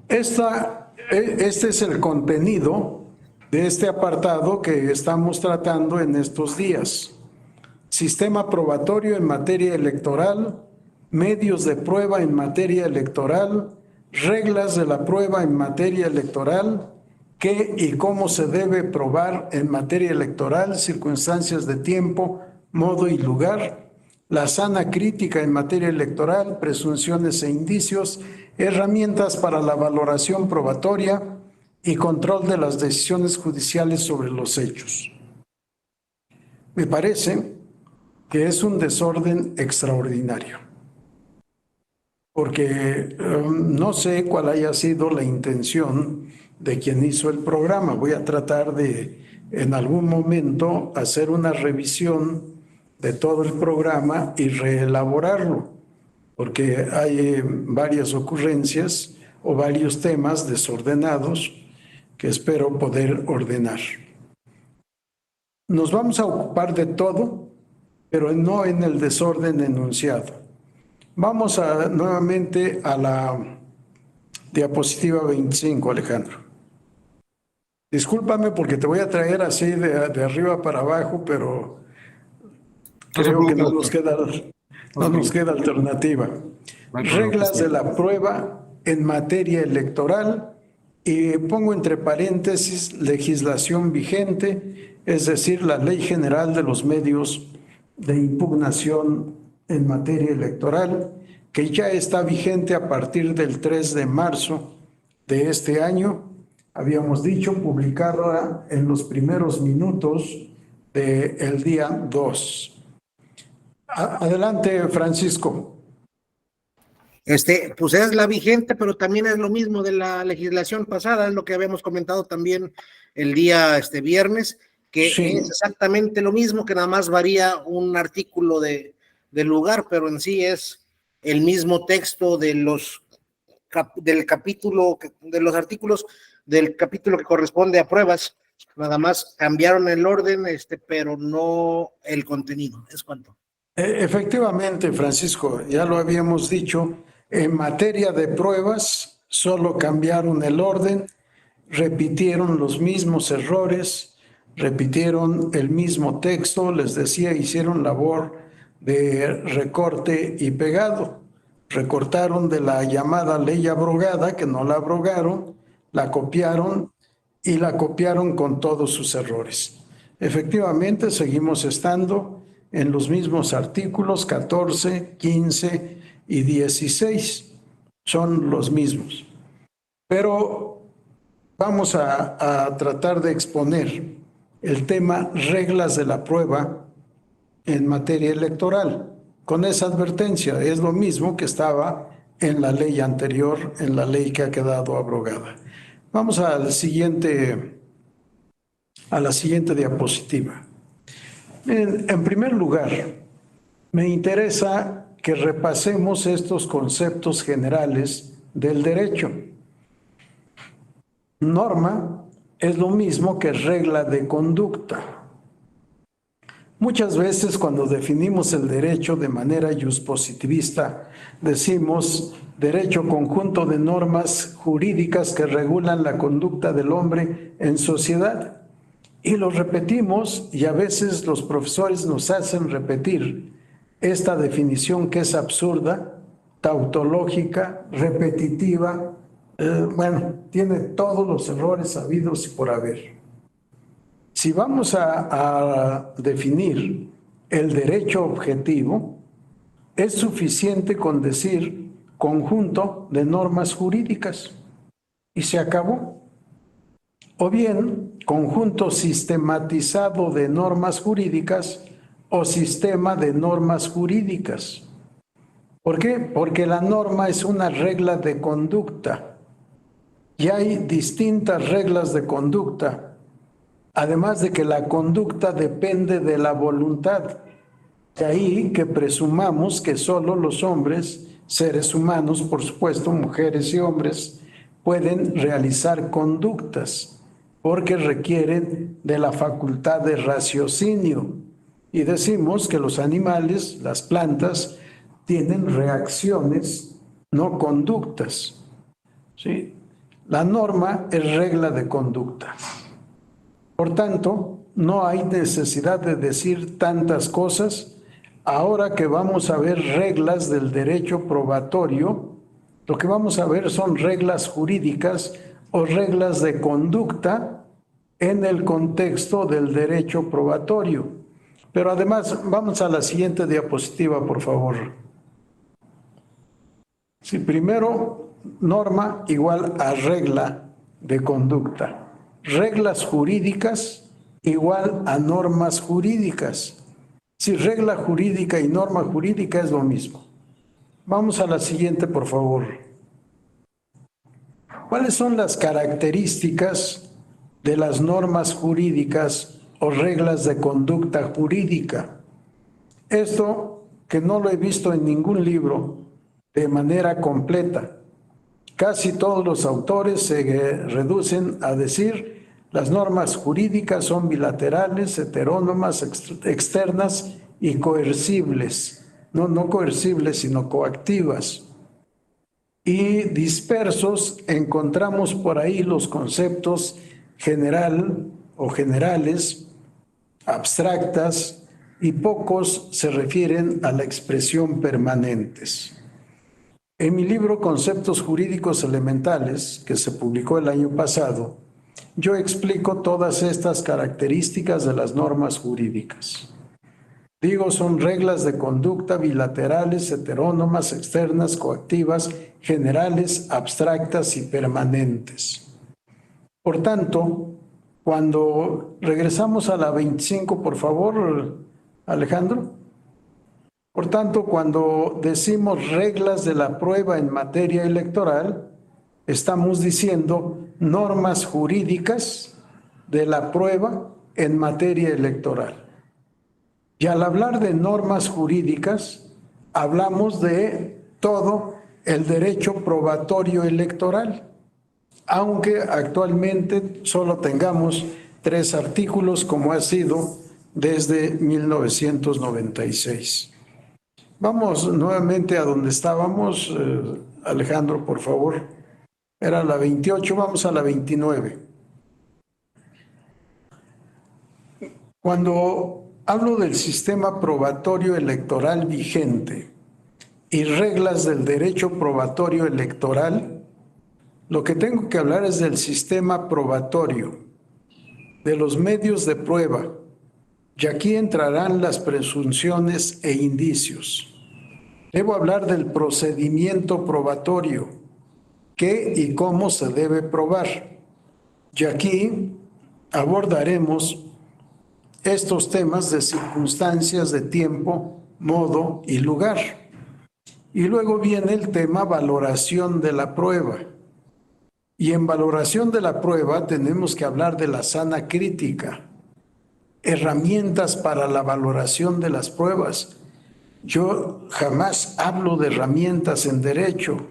Este es el contenido de este apartado que estamos tratando en estos días. Sistema probatorio en materia electoral, medios de prueba en materia electoral, reglas de la prueba en materia electoral, qué y cómo se debe probar en materia electoral, circunstancias de tiempo, modo y lugar, la sana crítica en materia electoral, presunciones e indicios, herramientas para la valoración probatoria y control de las decisiones judiciales sobre los hechos. Me parece que es un desorden extraordinario, porque no sé cuál haya sido la intención de quien hizo el programa. Voy a tratar de, en algún momento, hacer una revisión de todo el programa y reelaborarlo, porque hay varias ocurrencias o varios temas desordenados que espero poder ordenar. Nos vamos a ocupar de todo, pero no en el desorden enunciado. Vamos nuevamente a la diapositiva 25, Alejandro. Discúlpame porque te voy a traer así de arriba para abajo, pero creo que no nos queda alternativa. Reglas de la prueba en materia electoral, y pongo entre paréntesis legislación vigente, es decir, la Ley General de los Medios de Impugnación en materia electoral, que ya está vigente a partir del 3 de marzo de este año. Habíamos dicho publicarla en los primeros minutos del día 2. Adelante, Francisco. Pues es la vigente, pero también es lo mismo de la legislación pasada, es lo que habíamos comentado también el día viernes, que sí, es exactamente lo mismo, que nada más varía un artículo de lugar, pero en sí es el mismo texto de del capítulo, de los artículos del capítulo que corresponde a pruebas. Nada más cambiaron el orden, pero no el contenido. ¿Es cuánto? Efectivamente, Francisco, ya lo habíamos dicho, en materia de pruebas solo cambiaron el orden, repitieron los mismos errores, repitieron el mismo texto, les decía, hicieron labor de recorte y pegado. Recortaron de la llamada ley abrogada, que no la abrogaron, la copiaron y la copiaron con todos sus errores. Efectivamente, seguimos estando en los mismos artículos 14, 15 y 16. Son los mismos. Pero vamos a tratar de exponer el tema reglas de la prueba en materia electoral. Con esa advertencia, es lo mismo que estaba en la ley anterior, en la ley que ha quedado abrogada. Vamos a la siguiente diapositiva. En primer lugar, me interesa que repasemos estos conceptos generales del derecho. Norma es lo mismo que regla de conducta. Muchas veces cuando definimos el derecho de manera juspositivista, decimos derecho conjunto de normas jurídicas que regulan la conducta del hombre en sociedad. Y lo repetimos, y a veces los profesores nos hacen repetir esta definición que es absurda, tautológica, repetitiva, tiene todos los errores habidos y por haber. Si vamos a definir el derecho objetivo, es suficiente con decir conjunto de normas jurídicas y se acabó. O bien, conjunto sistematizado de normas jurídicas o sistema de normas jurídicas. ¿Por qué? Porque la norma es una regla de conducta y hay distintas reglas de conducta. Además de que la conducta depende de la voluntad. De ahí que presumamos que solo los hombres, seres humanos, por supuesto, mujeres y hombres, pueden realizar conductas porque requieren de la facultad de raciocinio. Y decimos que los animales, las plantas, tienen reacciones, no conductas. ¿Sí? La norma es regla de conducta. Por tanto, no hay necesidad de decir tantas cosas. Ahora que vamos a ver reglas del derecho probatorio, lo que vamos a ver son reglas jurídicas o reglas de conducta en el contexto del derecho probatorio. Pero además, vamos a la siguiente diapositiva, por favor. Sí, primero, norma igual a regla de conducta. Reglas jurídicas igual a normas jurídicas. Si regla jurídica y norma jurídica es lo mismo. Vamos a la siguiente, por favor. ¿Cuáles son las características de las normas jurídicas o reglas de conducta jurídica? Esto que no lo he visto en ningún libro de manera completa. Casi todos los autores se reducen a decir las normas jurídicas son bilaterales, heterónomas, externas y coercibles. No coercibles, sino coactivas. Y dispersos encontramos por ahí los conceptos general o generales, abstractas, y pocos se refieren a la expresión permanentes. En mi libro Conceptos Jurídicos Elementales, que se publicó el año pasado, yo explico todas estas características de las normas jurídicas. Digo, son reglas de conducta bilaterales, heterónomas, externas, coactivas, generales, abstractas y permanentes. Por tanto, cuando regresamos a la 25, por favor, Alejandro. Por tanto, cuando decimos reglas de la prueba en materia electoral, estamos diciendo normas jurídicas de la prueba en materia electoral. Y al hablar de normas jurídicas, hablamos de todo el derecho probatorio electoral, aunque actualmente solo tengamos 3 artículos, como ha sido desde 1996. Vamos nuevamente a donde estábamos, Alejandro, por favor. Era la 28, vamos a la 29. Cuando hablo del sistema probatorio electoral vigente y reglas del derecho probatorio electoral, lo que tengo que hablar es del sistema probatorio, de los medios de prueba, y aquí entrarán las presunciones e indicios. Debo hablar del procedimiento probatorio, qué y cómo se debe probar. Y aquí abordaremos estos temas de circunstancias, de tiempo, modo y lugar. Y luego viene el tema valoración de la prueba. Y en valoración de la prueba tenemos que hablar de la sana crítica, herramientas para la valoración de las pruebas. Yo jamás hablo de herramientas en derecho.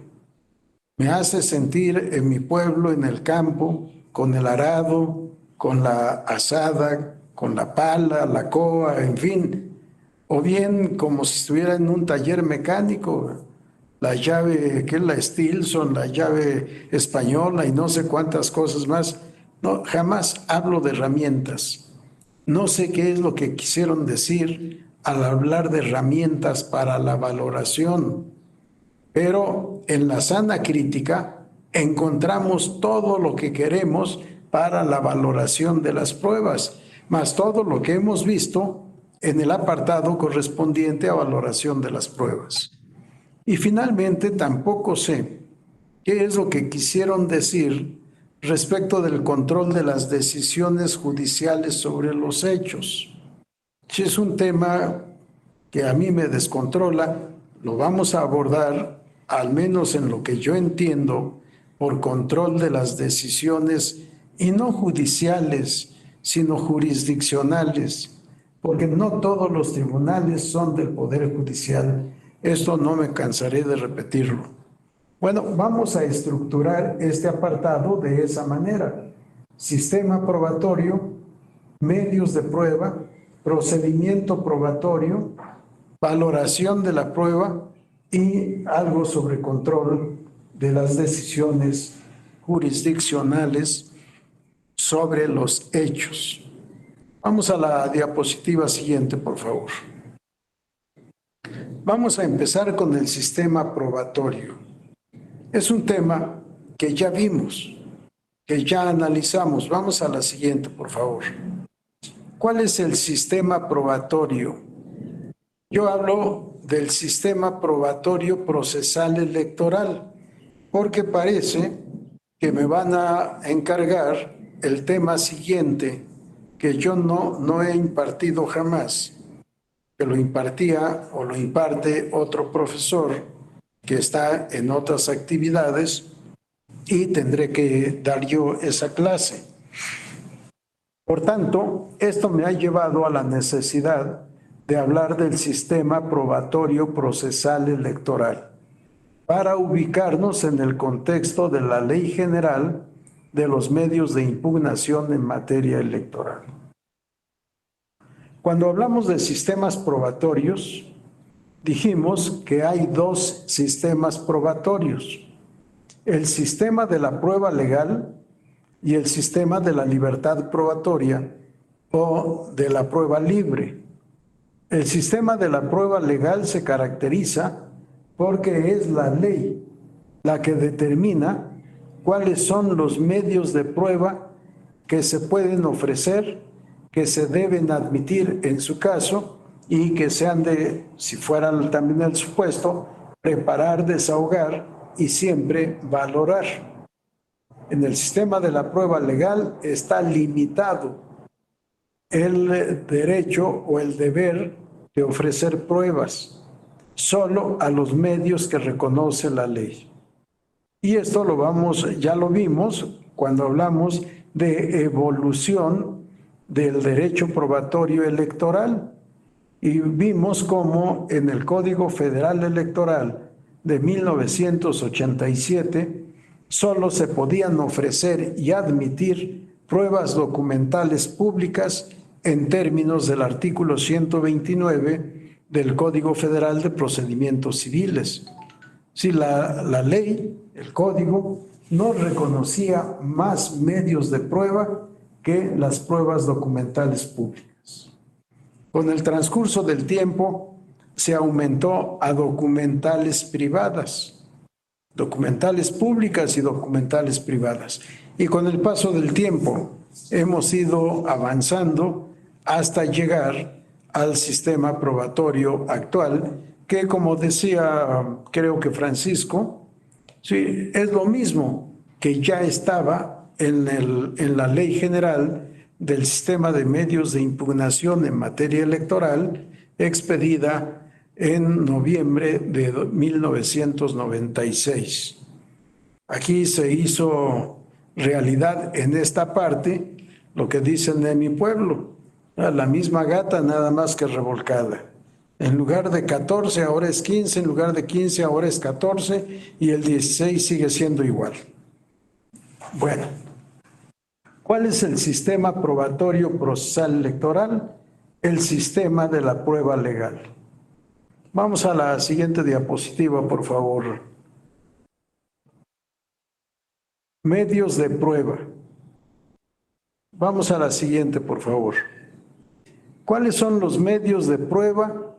Me hace sentir en mi pueblo, en el campo, con el arado, con la azada, con la pala, la coa, en fin. O bien como si estuviera en un taller mecánico, la llave, que es la Stilson, la llave española y no sé cuántas cosas más. No, jamás hablo de herramientas. No sé qué es lo que quisieron decir al hablar de herramientas para la valoración, pero en la sana crítica encontramos todo lo que queremos para la valoración de las pruebas, más todo lo que hemos visto en el apartado correspondiente a valoración de las pruebas. Y finalmente tampoco sé qué es lo que quisieron decir respecto del control de las decisiones judiciales sobre los hechos. Si es un tema que a mí me descontrola, lo vamos a abordar, al menos en lo que yo entiendo, por control de las decisiones, y no judiciales, sino jurisdiccionales, porque no todos los tribunales son del Poder Judicial. Esto no me cansaré de repetirlo. Bueno, vamos a estructurar este apartado de esa manera. Sistema probatorio, medios de prueba, procedimiento probatorio, valoración de la prueba y algo sobre control de las decisiones jurisdiccionales sobre los hechos. Vamos a la diapositiva siguiente, por favor. Vamos a empezar con el sistema probatorio. Es un tema que ya vimos, que ya analizamos. Vamos a la siguiente, por favor. ¿Cuál es el sistema probatorio? Yo hablo del sistema probatorio procesal electoral, porque parece que me van a encargar el tema siguiente, que yo no he impartido jamás, que lo impartía o lo imparte otro profesor que está en otras actividades y tendré que dar yo esa clase. Por tanto, esto me ha llevado a la necesidad de hablar del sistema probatorio procesal electoral para ubicarnos en el contexto de la Ley General de los Medios de Impugnación en materia electoral. Cuando hablamos de sistemas probatorios, dijimos que hay dos sistemas probatorios: el sistema de la prueba legal y el sistema de la libertad probatoria o de la prueba libre. El sistema de la prueba legal se caracteriza porque es la ley la que determina cuáles son los medios de prueba que se pueden ofrecer, que se deben admitir en su caso y que se han de, si fuera también el supuesto, preparar, desahogar y siempre valorar. En el sistema de la prueba legal está limitado el derecho o el deber de ofrecer pruebas solo a los medios que reconoce la ley. Y esto ya lo vimos cuando hablamos de evolución del derecho probatorio electoral. Y vimos cómo en el Código Federal Electoral de 1987 solo se podían ofrecer y admitir pruebas documentales públicas en términos del artículo 129 del Código Federal de Procedimientos Civiles. Si la ley, el código, no reconocía más medios de prueba que las pruebas documentales públicas. Con el transcurso del tiempo se aumentó a documentales privadas, documentales públicas y documentales privadas. Y con el paso del tiempo hemos ido avanzando hasta llegar al sistema probatorio actual, que, como decía, creo que Francisco, sí, es lo mismo que ya estaba en la Ley General del Sistema de Medios de Impugnación en materia electoral, expedida en noviembre de 1996. Aquí se hizo realidad en esta parte lo que dicen de mi pueblo: la misma gata, nada más que revolcada. En lugar de 14 ahora es 15, en lugar de 15 ahora es 14 y el 16 sigue siendo igual. Bueno, ¿cuál es el sistema probatorio procesal electoral? El sistema de la prueba legal. Vamos a la siguiente diapositiva, por favor. Medios de prueba. Vamos a la siguiente, por favor. ¿Cuáles son los medios de prueba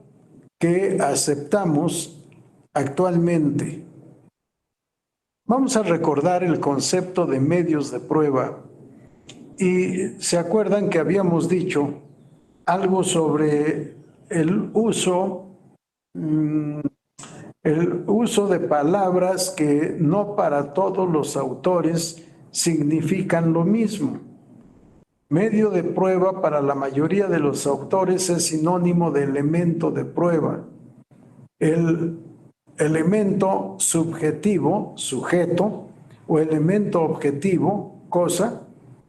que aceptamos actualmente? Vamos a recordar el concepto de medios de prueba. Y se acuerdan que habíamos dicho algo sobre el uso de palabras que no para todos los autores significan lo mismo. Medio de prueba para la mayoría de los autores es sinónimo de elemento de prueba. El elemento subjetivo, sujeto, o elemento objetivo, cosa,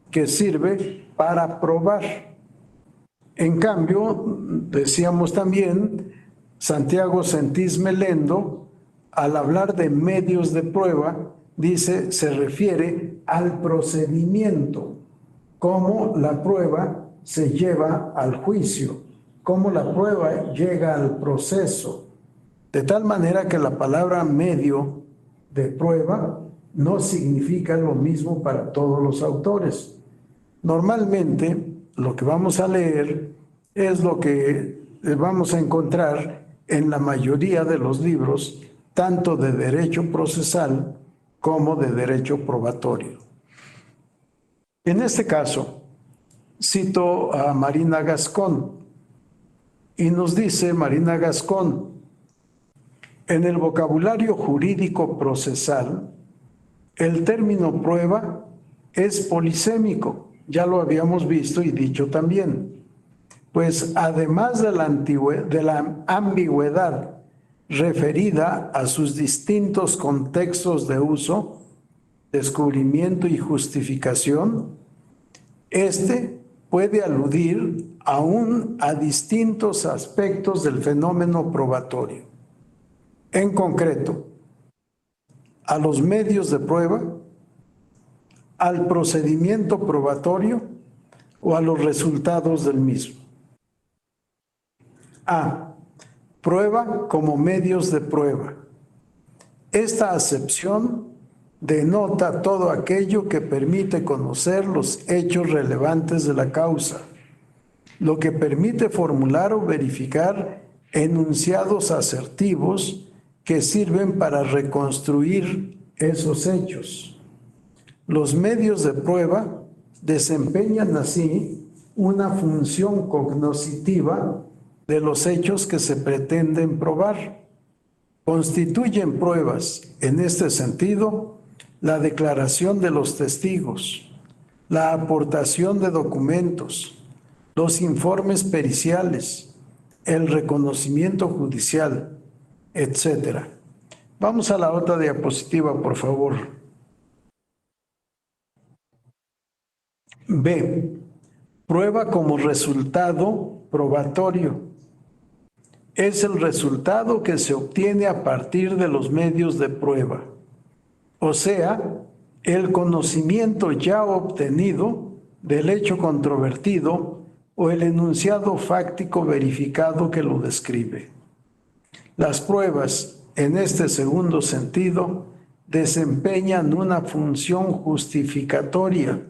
que sirve para probar. En cambio, decíamos también, Santiago Sentís Melendo, al hablar de medios de prueba, dice, se refiere al procedimiento, cómo la prueba se lleva al juicio, cómo la prueba llega al proceso. De tal manera que la palabra medio de prueba no significa lo mismo para todos los autores. Normalmente, lo que vamos a leer es lo que vamos a encontrar en la mayoría de los libros, tanto de derecho procesal como de derecho probatorio. En este caso, cito a Marina Gascón y nos dice Marina Gascón: en el vocabulario jurídico procesal, el término prueba es polisémico, ya lo habíamos visto y dicho también, pues además de la ambigüedad referida a sus distintos contextos de uso, descubrimiento y justificación, este puede aludir aún a distintos aspectos del fenómeno probatorio. En concreto, a los medios de prueba, al procedimiento probatorio o a los resultados del mismo. A. Prueba como medios de prueba. Esta acepción denota todo aquello que permite conocer los hechos relevantes de la causa, lo que permite formular o verificar enunciados asertivos que sirven para reconstruir esos hechos. Los medios de prueba desempeñan así una función cognoscitiva de los hechos que se pretenden probar. Constituyen pruebas, en este sentido, la declaración de los testigos, la aportación de documentos, los informes periciales, el reconocimiento judicial, etc. Vamos a la otra diapositiva, por favor. B. Prueba como resultado probatorio. Es el resultado que se obtiene a partir de los medios de prueba, o sea, el conocimiento ya obtenido del hecho controvertido o el enunciado fáctico verificado que lo describe. Las pruebas, en este segundo sentido, desempeñan una función justificatoria,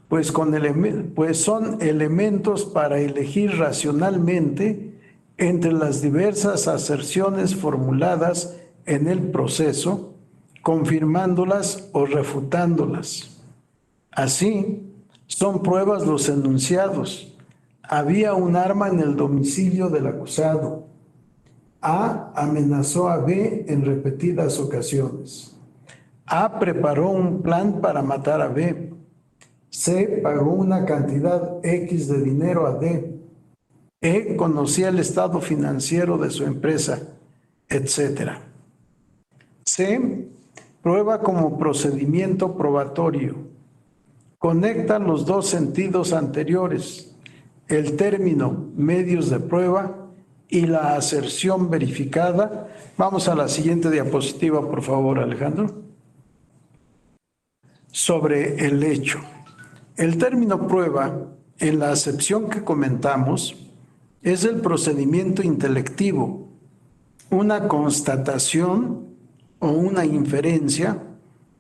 pues son elementos para elegir racionalmente entre las diversas aserciones formuladas en el proceso, confirmándolas o refutándolas. Así, son pruebas los enunciados. Había un arma en el domicilio del acusado. A amenazó a B en repetidas ocasiones. A preparó un plan para matar a B. C pagó una cantidad X de dinero a D. E conocía el estado financiero de su empresa, etc. C. Prueba como procedimiento probatorio. Conecta los dos sentidos anteriores, el término medios de prueba y la aserción verificada. Vamos a la siguiente diapositiva, por favor, Alejandro. Sobre el hecho. El término prueba, en la acepción que comentamos, es el procedimiento intelectivo, una constatación o una inferencia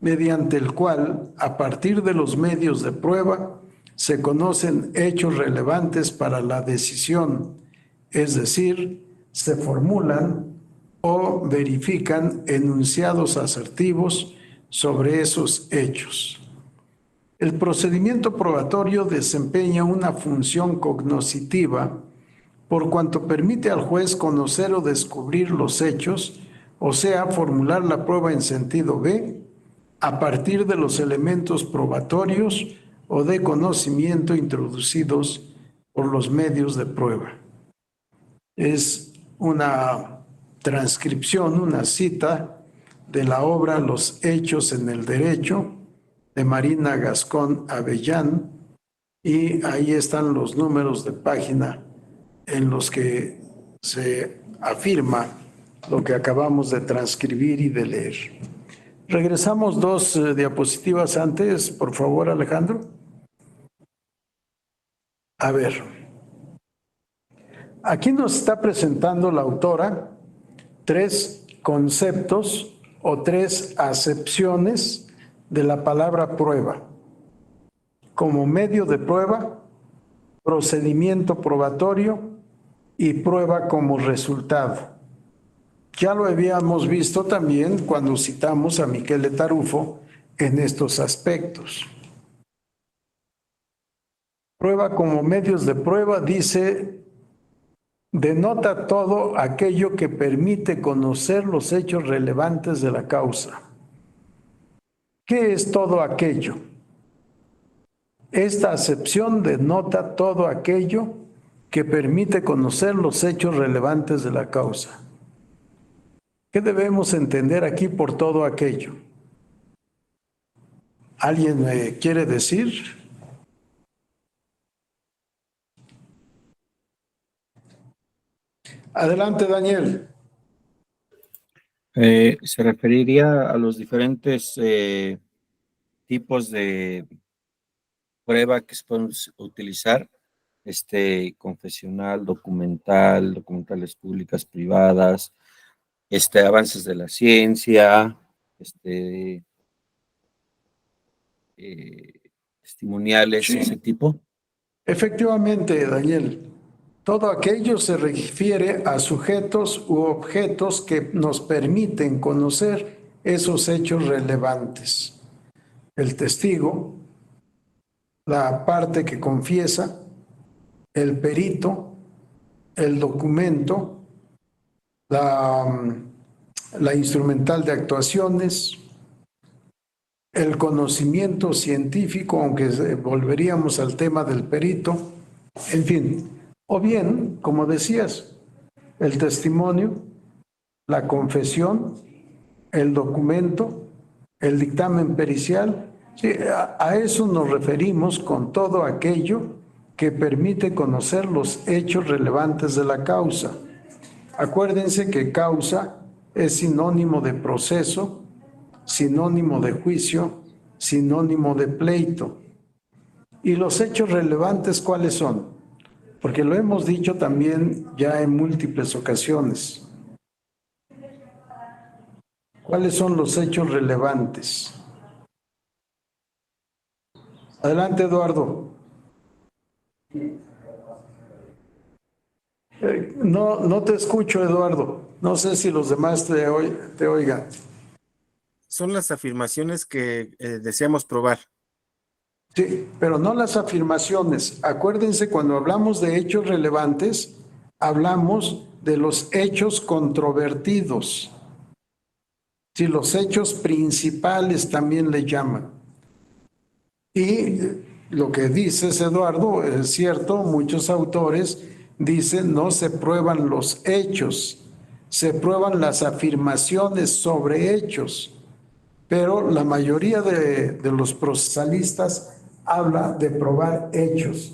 mediante el cual, a partir de los medios de prueba, se conocen hechos relevantes para la decisión, es decir, se formulan o verifican enunciados asertivos sobre esos hechos. El procedimiento probatorio desempeña una función cognoscitiva por cuanto permite al juez conocer o descubrir los hechos, o sea, formular la prueba en sentido B, a partir de los elementos probatorios o de conocimiento introducidos por los medios de prueba. Es una transcripción, una cita de la obra Los hechos en el derecho, de Marina Gascón Avellán, y ahí están los números de página en los que se afirma lo que acabamos de transcribir y de leer. Regresamos dos diapositivas antes, por favor, Alejandro. A ver, aquí nos está presentando la autora tres conceptos o 3 acepciones de la palabra prueba: como medio de prueba, procedimiento probatorio y prueba como resultado. Ya lo habíamos visto también cuando citamos a Michele Tarufo en estos aspectos. Prueba como medios de prueba, dice, denota todo aquello que permite conocer los hechos relevantes de la causa. ¿Qué es todo aquello? Esta acepción denota todo aquello que permite conocer los hechos relevantes de la causa. ¿Qué debemos entender aquí por todo aquello? ¿Alguien me quiere decir? Adelante, Daniel. Se referiría a los diferentes tipos de prueba que se pueden utilizar, confesional, documental, documentales públicas, privadas, avances de la ciencia, testimoniales, Sí. ese tipo. Efectivamente, Daniel. Todo aquello se refiere a sujetos u objetos que nos permiten conocer esos hechos relevantes. El testigo, la parte que confiesa, el perito, el documento, la instrumental de actuaciones, el conocimiento científico, aunque volveríamos al tema del perito, en fin. O bien, como decías, el testimonio, la confesión, el documento, el dictamen pericial. Sí, a eso nos referimos con todo aquello que permite conocer los hechos relevantes de la causa. Acuérdense que causa es sinónimo de proceso, sinónimo de juicio, sinónimo de pleito. ¿Y los hechos relevantes cuáles son? Porque lo hemos dicho también ya en múltiples ocasiones. ¿Cuáles son los hechos relevantes? Adelante, Eduardo. No te escucho, Eduardo. No sé si los demás te oigan. Son las afirmaciones que deseamos probar. Sí, pero no las afirmaciones. Acuérdense, cuando hablamos de hechos relevantes, hablamos de los hechos controvertidos. Sí, los hechos principales también le llaman. Y lo que dices, Eduardo, es cierto, muchos autores dicen no se prueban los hechos, se prueban las afirmaciones sobre hechos, pero la mayoría de los procesalistas habla de probar hechos.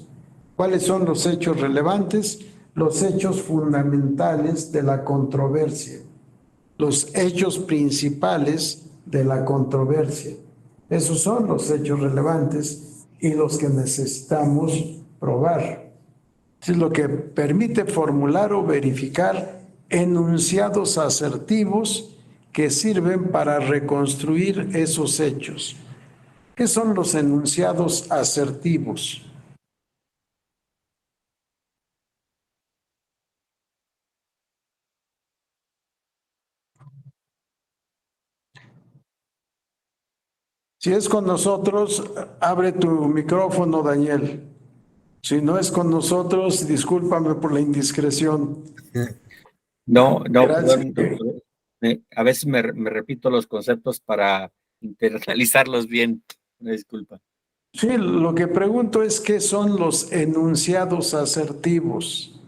¿Cuáles son los hechos relevantes? Los hechos fundamentales de la controversia, los hechos principales de la controversia. Esos son los hechos relevantes y los que necesitamos probar. Es lo que permite formular o verificar enunciados asertivos que sirven para reconstruir esos hechos. ¿Qué son los enunciados asertivos? Si es con nosotros, abre tu micrófono, Daniel. Si no es con nosotros, discúlpame por la indiscreción. No, Gracias. perdón, doctor. A veces me repito los conceptos para internalizarlos bien. Una disculpa. Sí, lo que pregunto es qué son los enunciados asertivos.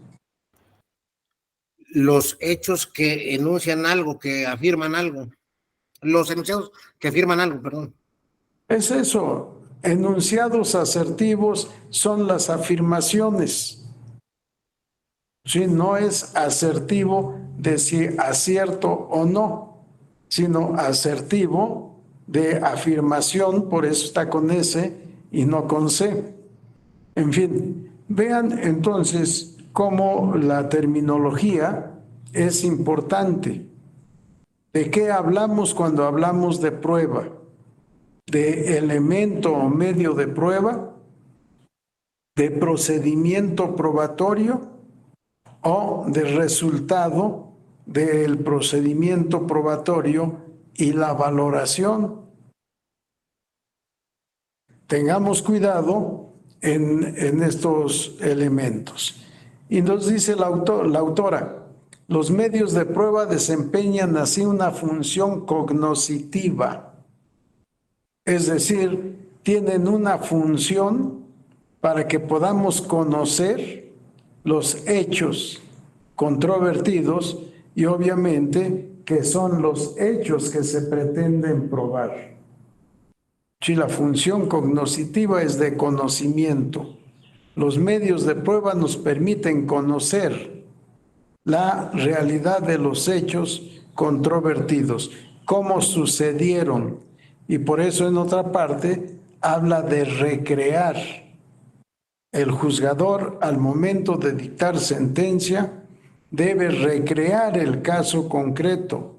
Los hechos que enuncian algo, que afirman algo. Los enunciados que afirman algo, perdón. Es eso, enunciados asertivos son las afirmaciones. Sí, no es asertivo de si acierto o no, sino asertivo de afirmación, por eso está con S y no con C. En fin, vean entonces cómo la terminología es importante. ¿De qué hablamos cuando hablamos de prueba? ¿De elemento o medio de prueba? ¿De procedimiento probatorio? ¿O de resultado del procedimiento probatorio y la valoración? Tengamos cuidado en estos elementos. Y nos dice la autora, los medios de prueba desempeñan así una función cognoscitiva, es decir, tienen una función para que podamos conocer los hechos controvertidos y obviamente que son los hechos que se pretenden probar. Si la función cognoscitiva es de conocimiento, los medios de prueba nos permiten conocer la realidad de los hechos controvertidos, cómo sucedieron, y por eso en otra parte habla de recrear. El juzgador, al momento de dictar sentencia, debe recrear el caso concreto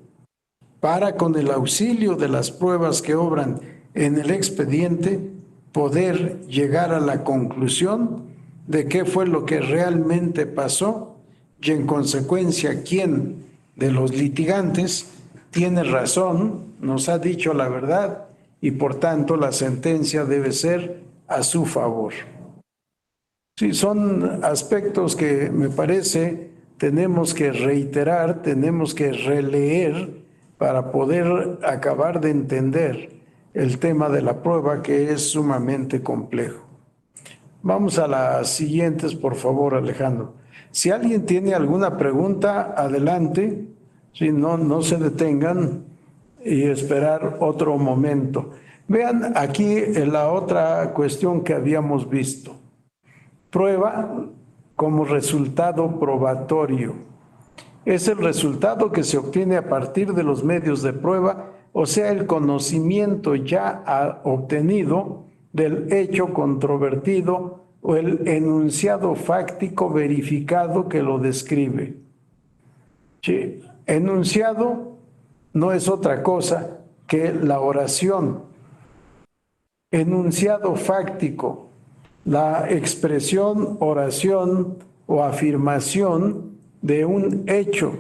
para, con el auxilio de las pruebas que obran en el expediente, poder llegar a la conclusión de qué fue lo que realmente pasó y, en consecuencia, quién de los litigantes tiene razón, nos ha dicho la verdad y, por tanto, la sentencia debe ser a su favor. Sí, son aspectos que me parece tenemos que reiterar, tenemos que releer para poder acabar de entender el tema de la prueba, que es sumamente complejo. Vamos a las siguientes, por favor, Alejandro. Si alguien tiene alguna pregunta, adelante. Si no se detengan y esperar otro momento. Vean aquí la otra cuestión que habíamos visto. Prueba como resultado probatorio. Es el resultado que se obtiene a partir de los medios de prueba, o sea, el conocimiento ya obtenido del hecho controvertido o el enunciado fáctico verificado que lo describe. Sí, enunciado no es otra cosa que la oración. Enunciado fáctico, la expresión, oración o afirmación de un hecho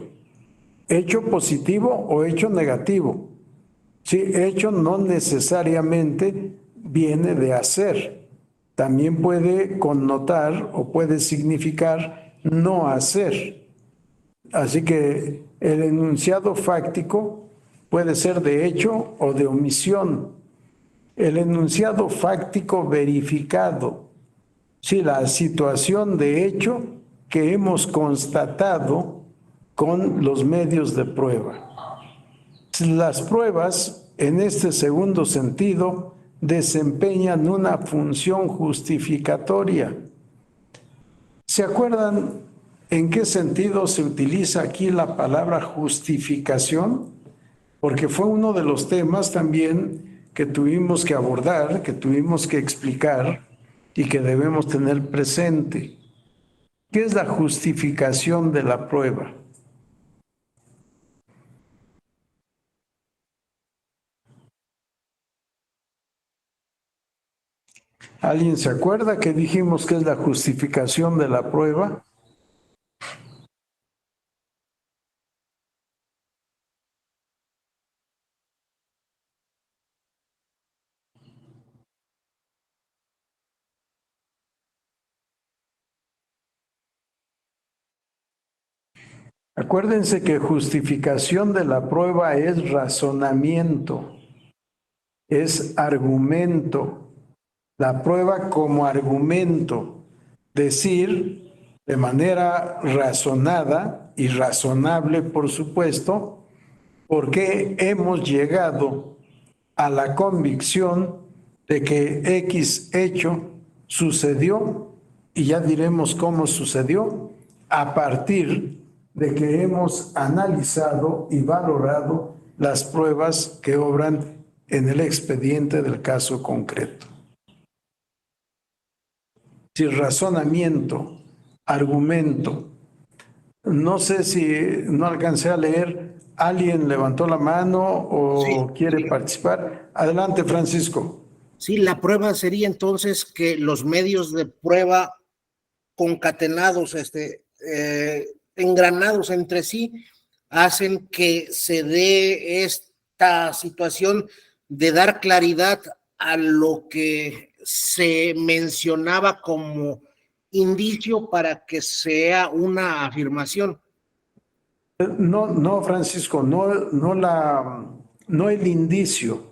positivo o hecho negativo. Sí, hecho no necesariamente viene de hacer, también puede connotar o puede significar no hacer. Así que el enunciado fáctico puede ser de hecho o de omisión. El enunciado fáctico verificado, sí, la situación de hecho que hemos constatado con los medios de prueba. Las pruebas, en este segundo sentido, desempeñan una función justificatoria. ¿Se acuerdan en qué sentido se utiliza aquí la palabra justificación? Porque fue uno de los temas también que tuvimos que abordar, que tuvimos que explicar y que debemos tener presente. ¿Qué es la justificación de la prueba? ¿Alguien se acuerda que dijimos que es la justificación de la prueba? Acuérdense que justificación de la prueba es razonamiento, es argumento. La prueba como argumento, decir de manera razonada y razonable, por supuesto, por qué hemos llegado a la convicción de que X hecho sucedió, y ya diremos cómo sucedió, a partir de que hemos analizado y valorado las pruebas que obran en el expediente del caso concreto. Si razonamiento, argumento, no sé si no alcancé a leer ¿Alguien levantó la mano o Sí, quiere sí. participar? Adelante, Francisco. Sí, la prueba sería entonces que los medios de prueba concatenados, engranados entre sí, hacen que se dé esta situación de dar claridad a lo que se mencionaba como indicio para que sea una afirmación. No, Francisco, no el indicio,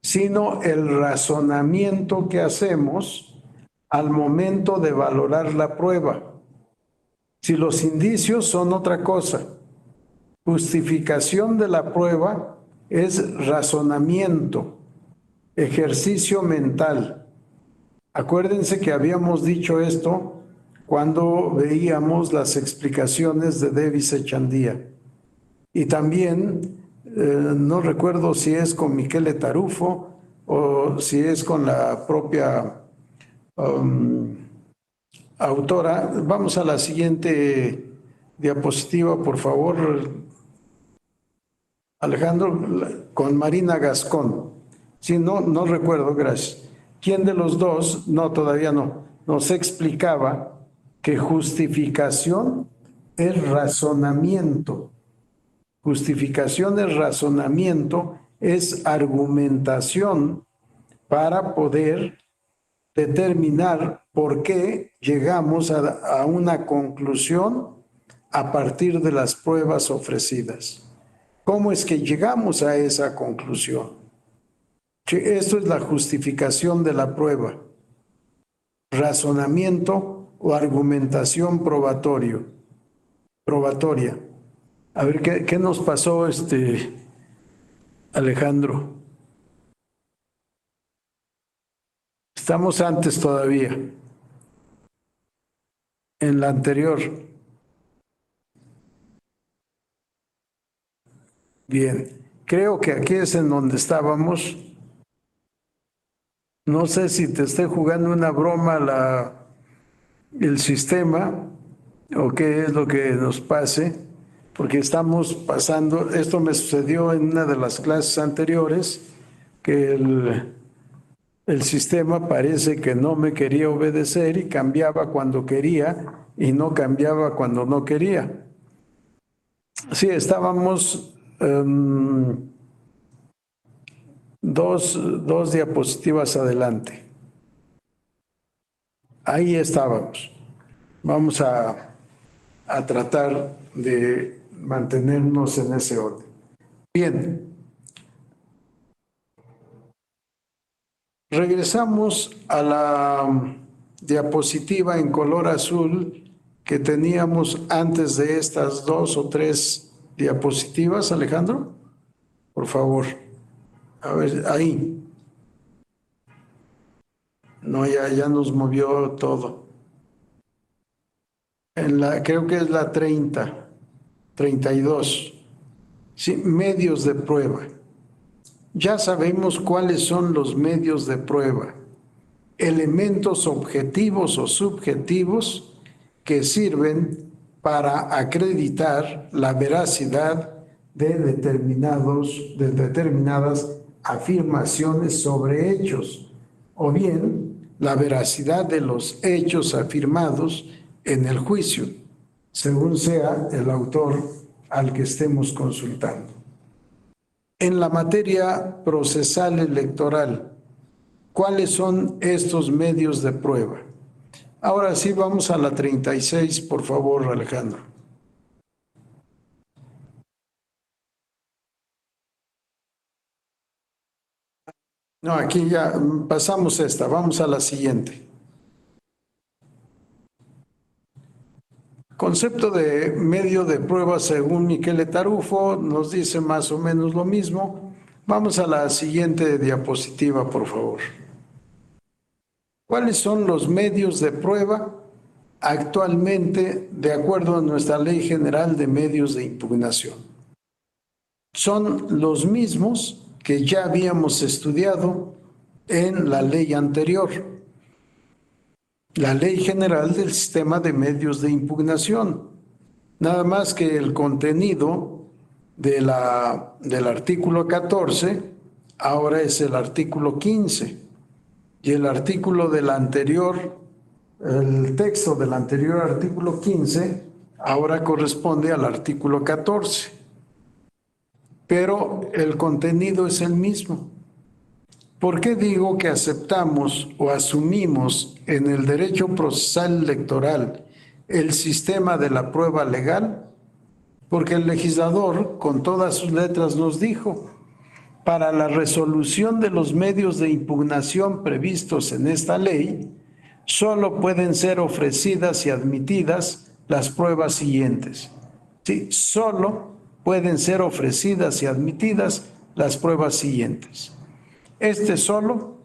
sino el razonamiento que hacemos al momento de valorar la prueba. Si los indicios son otra cosa, justificación de la prueba es razonamiento, ejercicio mental. Acuérdense que habíamos dicho esto cuando veíamos las explicaciones de Davis Echandía. Y también, no recuerdo si es con Michele Tarufo o si es con la propia autora. Vamos a la siguiente diapositiva, por favor, Alejandro, con Marina Gascón. Sí, no recuerdo, gracias. ¿Quién de los dos? No, todavía no. Nos explicaba que justificación es razonamiento. Justificación es razonamiento, es argumentación para poder determinar por qué llegamos a una conclusión a partir de las pruebas ofrecidas. ¿Cómo es que llegamos a esa conclusión? Esto es la justificación de la prueba, razonamiento o argumentación probatoria. A ver, ¿qué nos pasó, Alejandro? Estamos antes todavía, en la anterior. Bien, creo que aquí es en donde estábamos. No sé si te esté jugando una broma el sistema o qué es lo que nos pase, porque estamos pasando, esto me sucedió en una de las clases anteriores, que el sistema parece que no me quería obedecer y cambiaba cuando quería y no cambiaba cuando no quería. Sí, estábamos dos diapositivas adelante. Ahí estábamos. Vamos a tratar de mantenernos en ese orden. Bien. Regresamos a la diapositiva en color azul que teníamos antes de estas 2 o 3 diapositivas, Alejandro. Por favor. A ver, ahí. No, ya nos movió todo. Creo que es la 32. Sí, medios de prueba. Ya sabemos cuáles son los medios de prueba. Elementos objetivos o subjetivos que sirven para acreditar la veracidad de determinadas afirmaciones sobre hechos, o bien la veracidad de los hechos afirmados en el juicio, según sea el autor al que estemos consultando. En la materia procesal electoral, ¿cuáles son estos medios de prueba? Ahora sí, vamos a la 36, por favor, Alejandro. No, aquí ya pasamos esta, vamos a la siguiente. Concepto de medio de prueba según Michele Tarufo nos dice más o menos lo mismo. Vamos a la siguiente diapositiva, por favor. ¿Cuáles son los medios de prueba actualmente de acuerdo a nuestra Ley General de Medios de Impugnación? Son los mismos que ya habíamos estudiado en la ley anterior, la Ley General del Sistema de Medios de Impugnación. Nada más que el contenido del artículo 14, ahora es el artículo 15. Y el artículo del anterior, el texto del anterior artículo 15, ahora corresponde al artículo 14. Pero el contenido es el mismo. ¿Por qué digo que aceptamos o asumimos en el derecho procesal electoral el sistema de la prueba legal? Porque el legislador, con todas sus letras, nos dijo: para la resolución de los medios de impugnación previstos en esta ley, solo pueden ser ofrecidas y admitidas las pruebas siguientes. Sí, solo pueden ser ofrecidas y admitidas las pruebas siguientes. Este solo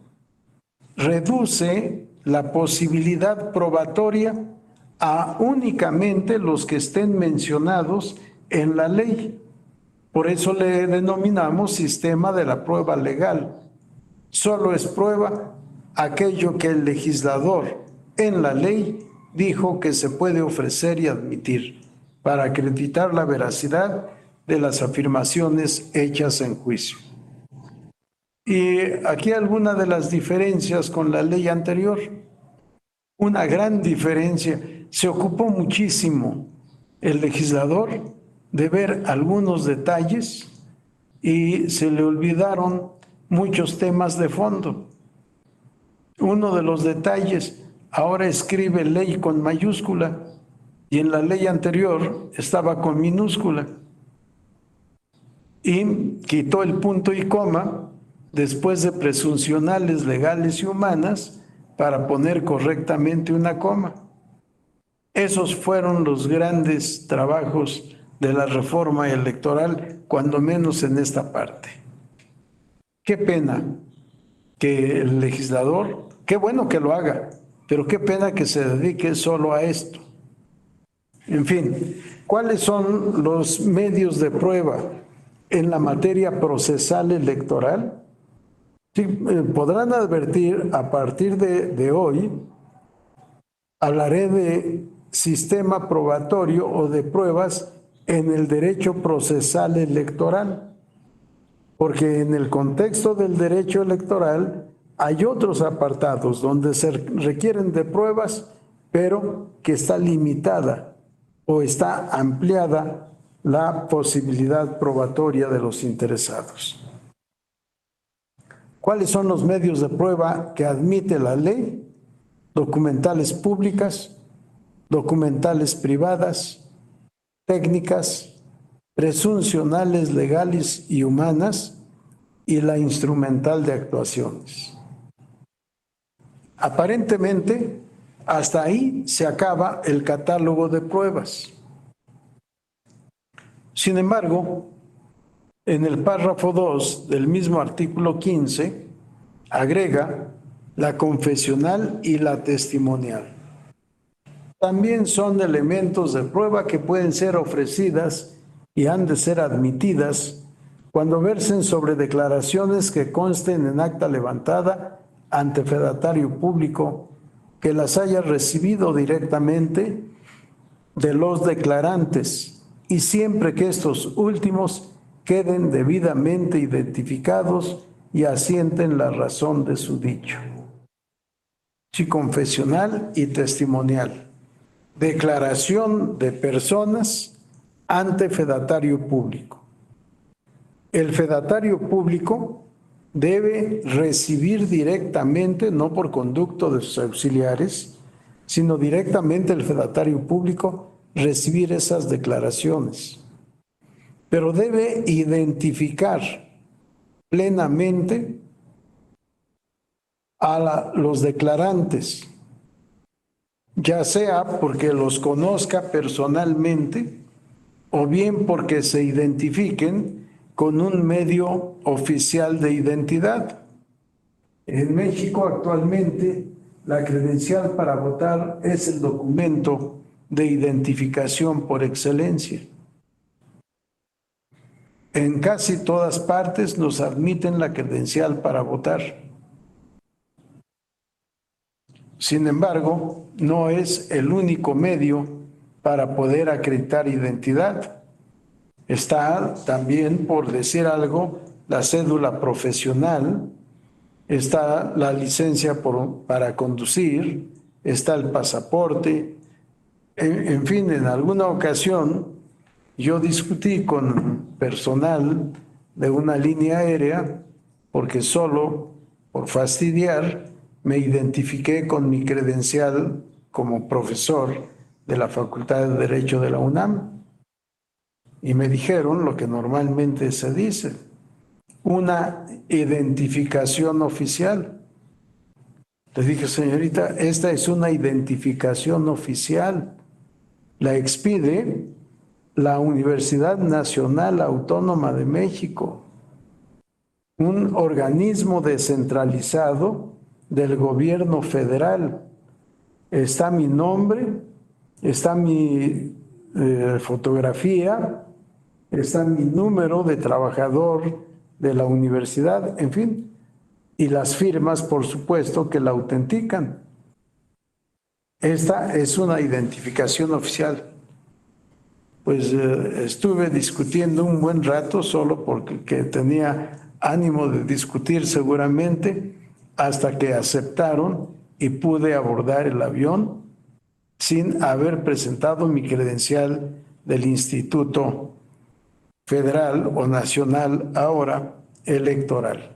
reduce la posibilidad probatoria a únicamente los que estén mencionados en la ley. Por eso le denominamos sistema de la prueba legal. Solo es prueba aquello que el legislador en la ley dijo que se puede ofrecer y admitir para acreditar la veracidad de las afirmaciones hechas en juicio. Y aquí alguna de las diferencias con la ley anterior. Una gran diferencia. Se ocupó muchísimo el legislador de ver algunos detalles y se le olvidaron muchos temas de fondo. Uno de los detalles, ahora escribe ley con mayúscula y en la ley anterior estaba con minúscula. Y quitó el punto y coma después de presuncionales legales y humanas para poner correctamente una coma. Esos fueron los grandes trabajos de la reforma electoral, cuando menos en esta parte. Qué pena que el legislador, qué bueno que lo haga, pero qué pena que se dedique solo a esto. En fin, ¿cuáles son los medios de prueba en la materia procesal electoral? Sí, podrán advertir, a partir de hoy, hablaré de sistema probatorio o de pruebas en el derecho procesal electoral, porque en el contexto del derecho electoral hay otros apartados donde se requieren de pruebas, pero que está limitada o está ampliada la posibilidad probatoria de los interesados. ¿Cuáles son los medios de prueba que admite la ley? Documentales públicas, documentales privadas, técnicas, presuncionales legales y humanas y la instrumental de actuaciones. Aparentemente, hasta ahí se acaba el catálogo de pruebas. Sin embargo, en el párrafo 2 del mismo artículo 15, agrega la confesional y la testimonial. También son elementos de prueba que pueden ser ofrecidas y han de ser admitidas cuando versen sobre declaraciones que consten en acta levantada ante fedatario público que las haya recibido directamente de los declarantes y siempre que estos últimos queden debidamente identificados y asienten la razón de su dicho. Sí, confesional y testimonial. Declaración de personas ante fedatario público. El fedatario público debe recibir directamente, no por conducto de sus auxiliares, sino directamente el fedatario público recibir esas declaraciones. Pero debe identificar plenamente a los declarantes, ya sea porque los conozca personalmente o bien porque se identifiquen con un medio oficial de identidad. En México actualmente la credencial para votar es el documento de identificación por excelencia. En casi todas partes nos admiten la credencial para votar. Sin embargo, no es el único medio para poder acreditar identidad. Está también, por decir algo, la cédula profesional, está la licencia para conducir, está el pasaporte. En fin, en alguna ocasión yo discutí con personal de una línea aérea porque solo por fastidiar me identifiqué con mi credencial como profesor de la Facultad de Derecho de la UNAM y me dijeron lo que normalmente se dice, una identificación oficial. Les dije, señorita, esta es una identificación oficial. La expide la Universidad Nacional Autónoma de México, un organismo descentralizado del gobierno federal. Está mi nombre, está mi fotografía, está mi número de trabajador de la universidad, en fin, y las firmas, por supuesto, que la autentican. Esta es una identificación oficial. Pues estuve discutiendo un buen rato solo porque tenía ánimo de discutir seguramente, hasta que aceptaron y pude abordar el avión sin haber presentado mi credencial del Instituto Federal o Nacional ahora electoral.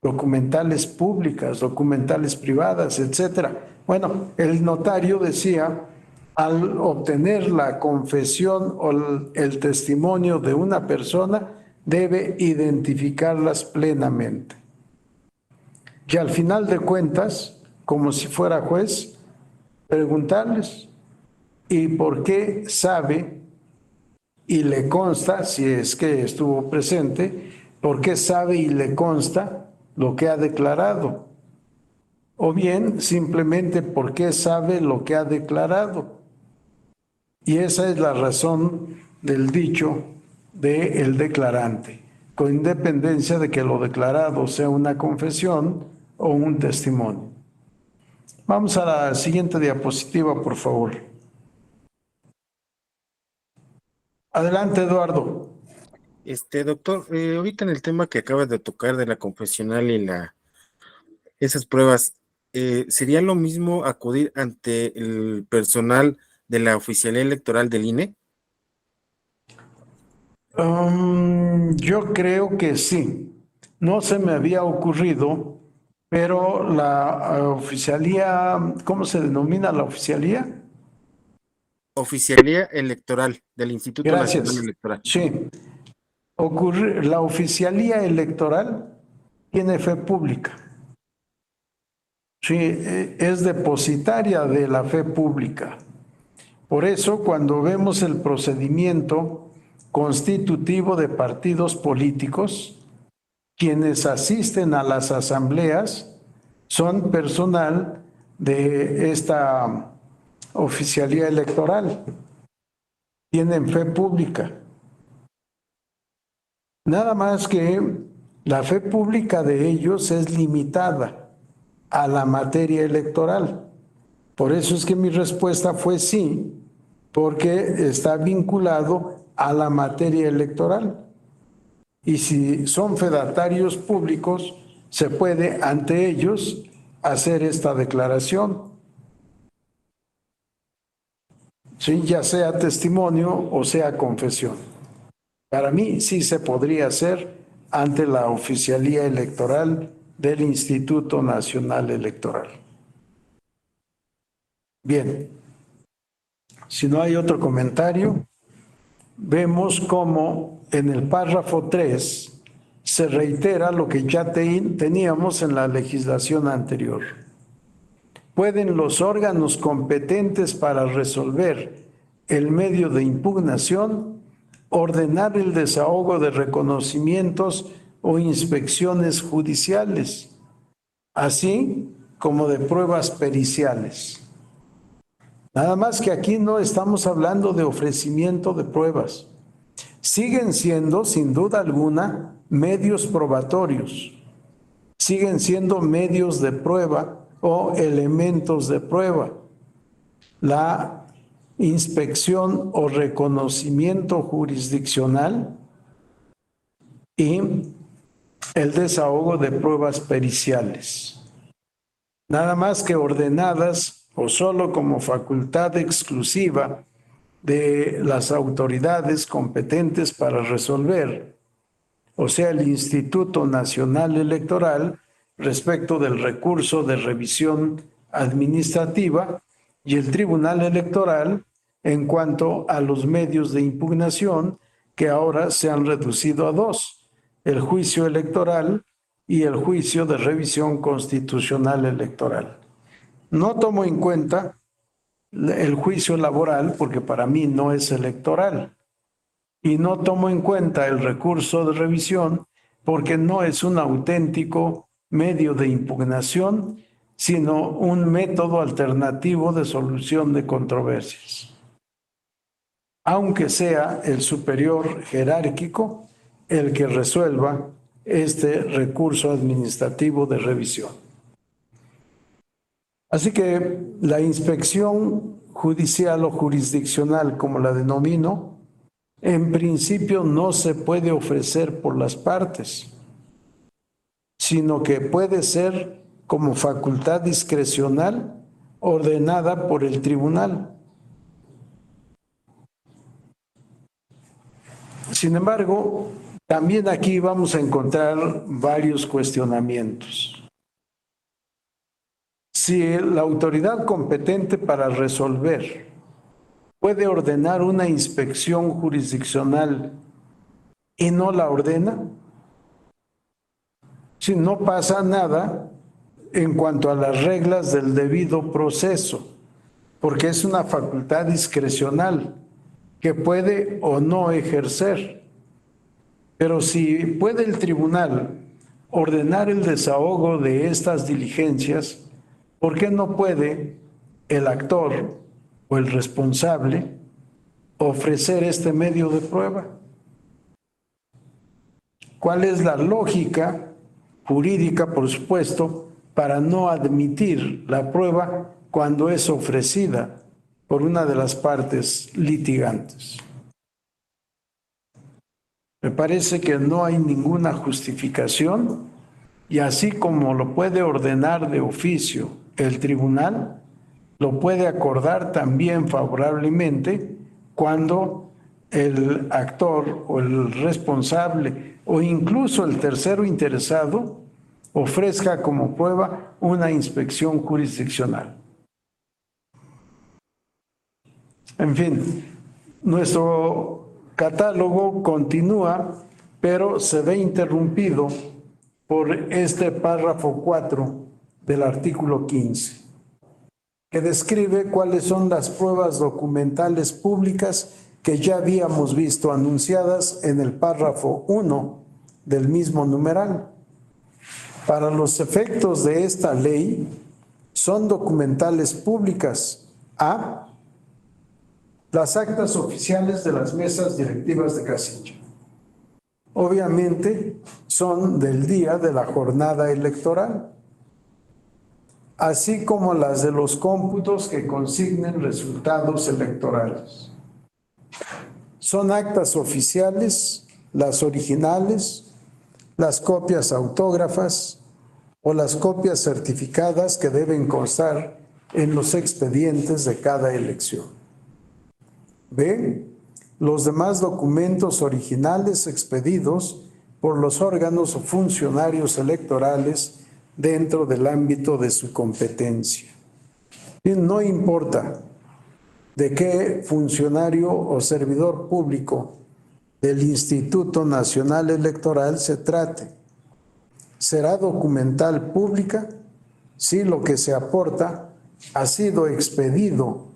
Documentales públicas, documentales privadas, etcétera. Bueno, el notario decía, al obtener la confesión o el testimonio de una persona, debe identificarlas plenamente. Y al final de cuentas, como si fuera juez, preguntarles, ¿y por qué sabe y le consta, si es que estuvo presente, por qué sabe y le consta lo que ha declarado? O bien, simplemente por qué sabe lo que ha declarado. Y esa es la razón del dicho del declarante, con independencia de que lo declarado sea una confesión o un testimonio. Vamos a la siguiente diapositiva, por favor. Adelante, Eduardo. Doctor, ahorita en el tema que acabas de tocar de la confesional y esas pruebas, ¿sería lo mismo acudir ante el personal de la oficialía electoral del INE? Yo creo que sí. No se me había ocurrido, pero la oficialía, ¿cómo se denomina la oficialía? Oficialía electoral del Instituto Nacional Gracias. Electoral. Sí. La oficialía electoral tiene fe pública. Sí, es depositaria de la fe pública. Por eso, cuando vemos el procedimiento constitutivo de partidos políticos, quienes asisten a las asambleas son personal de esta oficialía electoral. Tienen fe pública. Nada más que la fe pública de ellos es limitada a la materia electoral. Por eso es que mi respuesta fue sí, porque está vinculado a la materia electoral. Y si son fedatarios públicos, se puede ante ellos hacer esta declaración. Sí, ya sea testimonio o sea confesión. Para mí sí se podría hacer ante la oficialía electoral del Instituto Nacional Electoral. Bien, si no hay otro comentario, vemos cómo en el párrafo 3 se reitera lo que ya teníamos en la legislación anterior. Pueden los órganos competentes para resolver el medio de impugnación ordenar el desahogo de reconocimientos o inspecciones judiciales, así como de pruebas periciales. Nada más que aquí no estamos hablando de ofrecimiento de pruebas. Siguen siendo, sin duda alguna, medios probatorios. Siguen siendo medios de prueba o elementos de prueba. La inspección o reconocimiento jurisdiccional y el desahogo de pruebas periciales. Nada más que ordenadas o solo como facultad exclusiva de las autoridades competentes para resolver, o sea, el Instituto Nacional Electoral respecto del recurso de revisión administrativa y el Tribunal Electoral en cuanto a los medios de impugnación que ahora se han reducido a dos: el juicio electoral y el juicio de revisión constitucional electoral. No tomo en cuenta el juicio laboral porque para mí no es electoral, y no tomo en cuenta el recurso de revisión porque no es un auténtico medio de impugnación, sino un método alternativo de solución de controversias, aunque sea el superior jerárquico el que resuelva este recurso administrativo de revisión. Así que la inspección judicial o jurisdiccional, como la denomino, en principio no se puede ofrecer por las partes, sino que puede ser como facultad discrecional ordenada por el tribunal. Sin embargo, también aquí vamos a encontrar varios cuestionamientos. Si la autoridad competente para resolver puede ordenar una inspección jurisdiccional y no la ordena, si no pasa nada en cuanto a las reglas del debido proceso, porque es una facultad discrecional que puede o no ejercer. Pero si puede el tribunal ordenar el desahogo de estas diligencias, ¿por qué no puede el actor o el responsable ofrecer este medio de prueba? ¿Cuál es la lógica jurídica, por supuesto, para no admitir la prueba cuando es ofrecida por una de las partes litigantes? Me parece que no hay ninguna justificación, y así como lo puede ordenar de oficio el tribunal, lo puede acordar también favorablemente cuando el actor o el responsable o incluso el tercero interesado ofrezca como prueba una inspección jurisdiccional. En fin, nuestro catálogo continúa, pero se ve interrumpido por este párrafo 4 del artículo 15, que describe cuáles son las pruebas documentales públicas que ya habíamos visto anunciadas en el párrafo 1 del mismo numeral. Para los efectos de esta ley, son documentales públicas: a. Las actas oficiales de las mesas directivas de casilla. Obviamente son del día de la jornada electoral, así como las de los cómputos que consignen resultados electorales. Son actas oficiales, las originales, las copias autógrafas o las copias certificadas que deben constar en los expedientes de cada elección. B. Los demás documentos originales expedidos por los órganos o funcionarios electorales dentro del ámbito de su competencia. Y no importa de qué funcionario o servidor público del Instituto Nacional Electoral se trate. Será documental pública si lo que se aporta ha sido expedido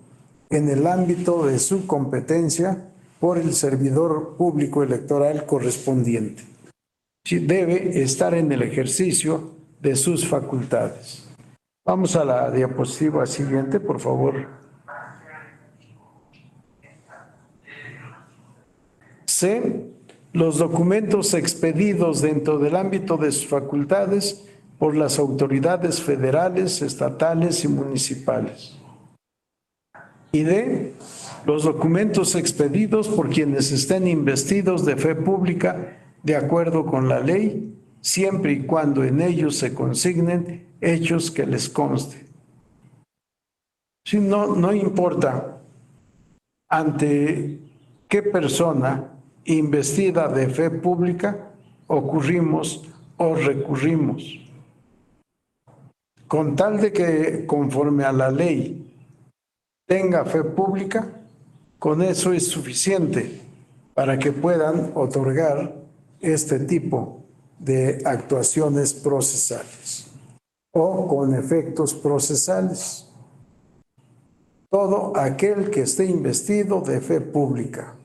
en el ámbito de su competencia por el servidor público electoral correspondiente. Debe estar en el ejercicio de sus facultades. Vamos a la diapositiva siguiente, por favor. C. Los documentos expedidos dentro del ámbito de sus facultades por las autoridades federales, estatales y municipales. Y D. los documentos expedidos por quienes estén investidos de fe pública de acuerdo con la ley, siempre y cuando en ellos se consignen hechos que les conste. Si no importa ante qué persona investida de fe pública ocurrimos o recurrimos, con tal de que conforme a la ley tenga fe pública, con eso es suficiente para que puedan otorgar este tipo de actuaciones procesales o con efectos procesales. Todo aquel que esté investido de fe pública.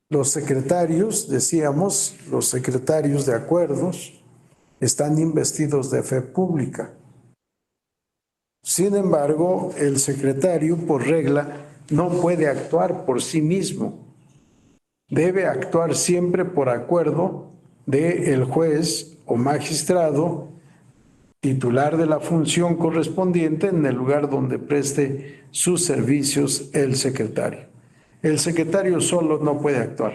Los secretarios, decíamos, los secretarios de acuerdos están investidos de fe pública. Sin embargo, el secretario, por regla, no puede actuar por sí mismo. Debe actuar siempre por acuerdo del juez o magistrado titular de la función correspondiente en el lugar donde preste sus servicios el secretario. El secretario solo no puede actuar.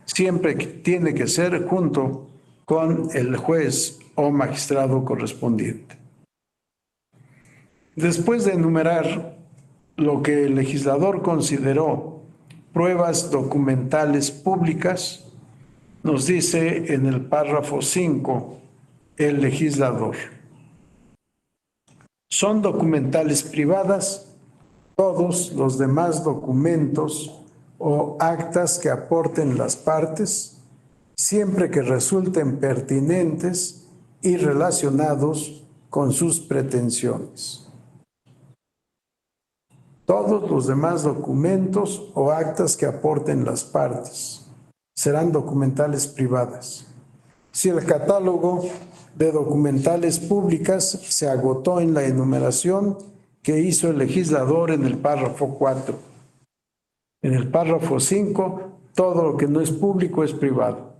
Siempre tiene que ser junto con el juez o magistrado correspondiente. Después de enumerar lo que el legislador consideró pruebas documentales públicas, nos dice en el párrafo 5 el legislador: son documentales privadas todos los demás documentos o actas que aporten las partes, siempre que resulten pertinentes y relacionados con sus pretensiones. Todos los demás documentos o actas que aporten las partes serán documentales privadas. Si el catálogo de documentales públicas se agotó en la enumeración que hizo el legislador en el párrafo 4. En el párrafo 5, todo lo que no es público es privado.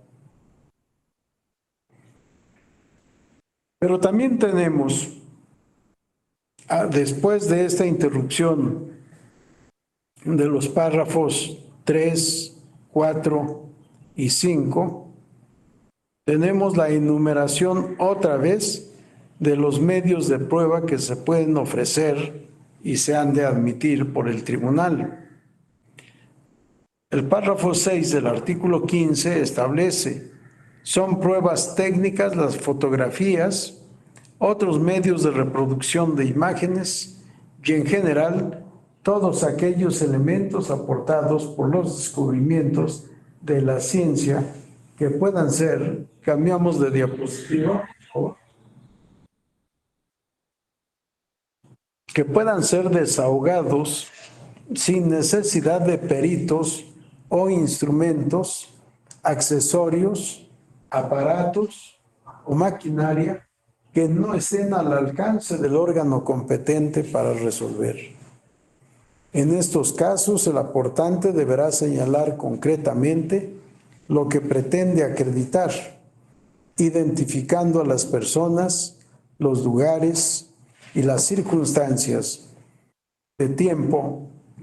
Pero también tenemos, después de esta interrupción de los párrafos 3, 4 y 5, tenemos la enumeración otra vez de los medios de prueba que se pueden ofrecer y se han de admitir por el tribunal. El párrafo 6 del artículo 15 establece: son pruebas técnicas las fotografías, otros medios de reproducción de imágenes y en general todos aquellos elementos aportados por los descubrimientos de la ciencia que puedan ser, cambiamos de diapositiva, que puedan ser desahogados sin necesidad de peritos o instrumentos, accesorios, aparatos o maquinaria que no estén al alcance del órgano competente para resolver. En estos casos, el aportante deberá señalar concretamente lo que pretende acreditar, identificando a las personas, los lugares y las circunstancias de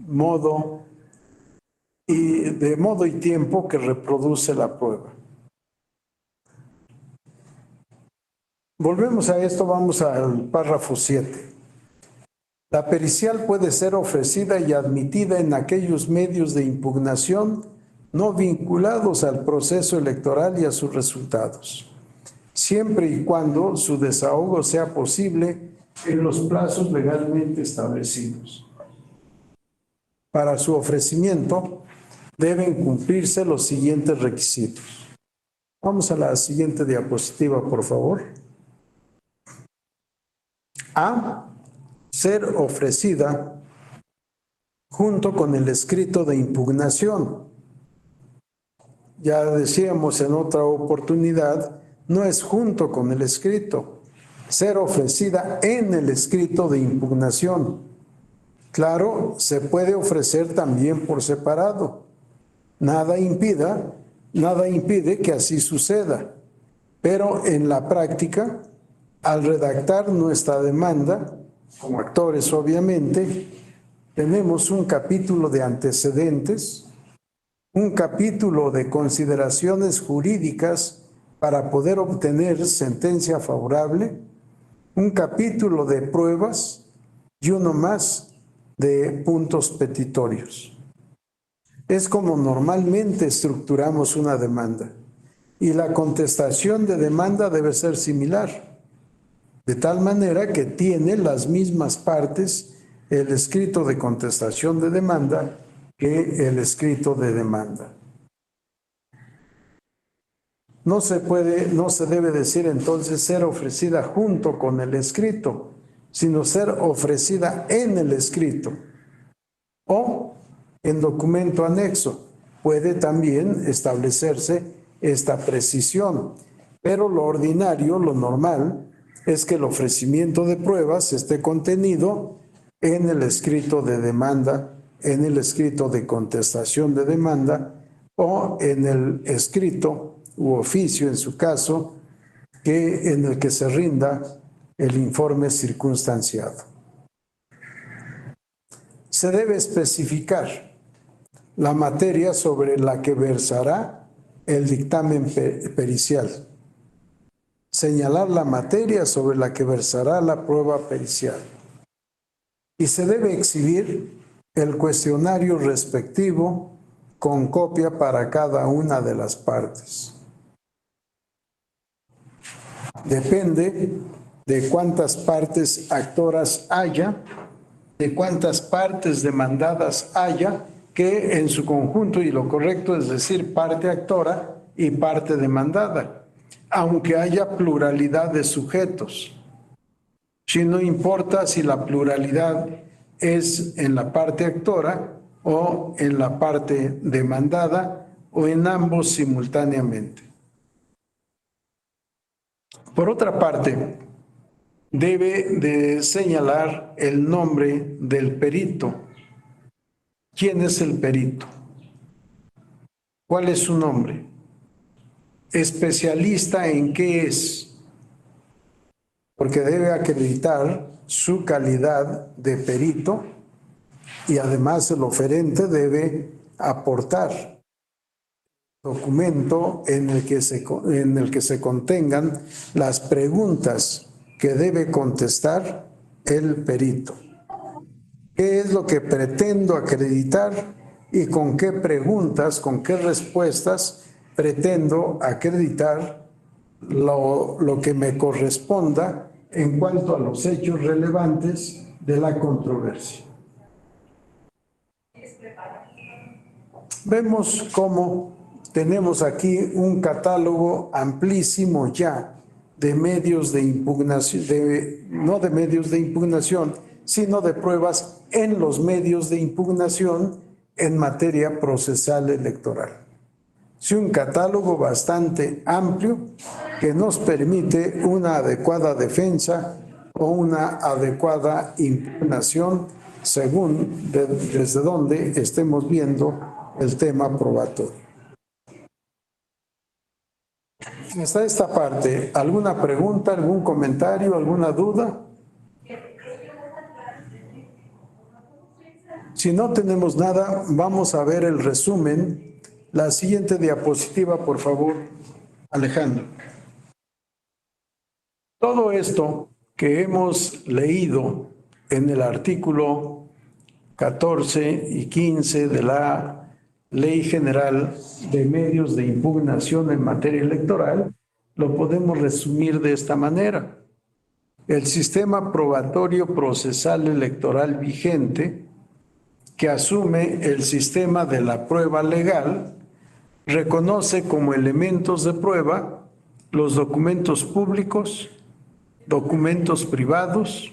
modo y tiempo que reproduce la prueba. Volvemos a esto, vamos al párrafo 7. La pericial puede ser ofrecida y admitida en aquellos medios de impugnación no vinculados al proceso electoral y a sus resultados, siempre y cuando su desahogo sea posible en los plazos legalmente establecidos. Para su ofrecimiento deben cumplirse los siguientes requisitos. Vamos a la siguiente diapositiva, por favor. A. Ser ofrecida junto con el escrito de impugnación. Ya decíamos en otra oportunidad, no es junto con el escrito, ser ofrecida en el escrito de impugnación. Claro, se puede ofrecer también por separado. Nada impide que así suceda, pero en la práctica, al redactar nuestra demanda, como actores obviamente, tenemos un capítulo de antecedentes, un capítulo de consideraciones jurídicas para poder obtener sentencia favorable, un capítulo de pruebas y uno más de puntos petitorios. Es como normalmente estructuramos una demanda y la contestación de demanda debe ser similar, de tal manera que tiene las mismas partes el escrito de contestación de demanda que el escrito de demanda. No se debe decir entonces ser ofrecida junto con el escrito, sino ser ofrecida en el escrito o en documento anexo. Puede también establecerse esta precisión, pero lo ordinario, lo normal, es que el ofrecimiento de pruebas esté contenido en el escrito de demanda, en el escrito de contestación de demanda o en el escrito u oficio, en su caso, en el que se rinda el informe circunstanciado. Se debe especificar la materia sobre la que versará el dictamen pericial, señalar la materia sobre la que versará la prueba pericial y se debe exhibir el cuestionario respectivo con copia para cada una de las partes. Depende de cuántas partes actoras haya, de cuántas partes demandadas haya, que en su conjunto, y lo correcto es decir parte actora y parte demandada, aunque haya pluralidad de sujetos. Si no importa si la pluralidad es en la parte actora o en la parte demandada o en ambos simultáneamente. Por otra parte, debe de señalar el nombre del perito. ¿Quién es el perito? ¿Cuál es su nombre? ¿Especialista en qué es? Porque debe acreditar su calidad de perito y además el oferente debe aportar documento en el que se contengan las preguntas que debe contestar el perito. ¿Qué es lo que pretendo acreditar y con qué preguntas, con qué respuestas pretendo acreditar lo que me corresponda en cuanto a los hechos relevantes de la controversia? Vemos cómo tenemos aquí un catálogo amplísimo ya de medios de impugnación, no de medios de impugnación, sino de pruebas en los medios de impugnación en materia procesal electoral. Sí, un catálogo bastante amplio que nos permite una adecuada defensa o una adecuada impugnación según desde donde estemos viendo el tema probatorio. Hasta esta parte, ¿alguna pregunta, algún comentario, alguna duda? Si no tenemos nada, vamos a ver el resumen. La siguiente diapositiva, por favor, Alejandro. Todo esto que hemos leído en el artículo 14 y 15 de la Ley General de Medios de Impugnación en materia electoral, lo podemos resumir de esta manera. El sistema probatorio procesal electoral vigente, que asume el sistema de la prueba legal, reconoce como elementos de prueba los documentos públicos, documentos privados,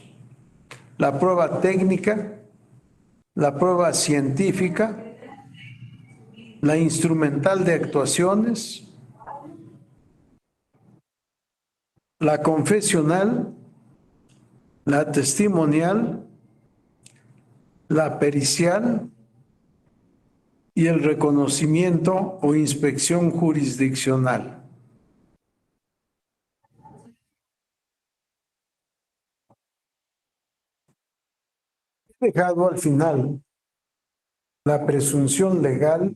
la prueba técnica, la prueba científica, la instrumental de actuaciones, la confesional, la testimonial, la pericial y el reconocimiento o inspección jurisdiccional. dejado al final la presunción legal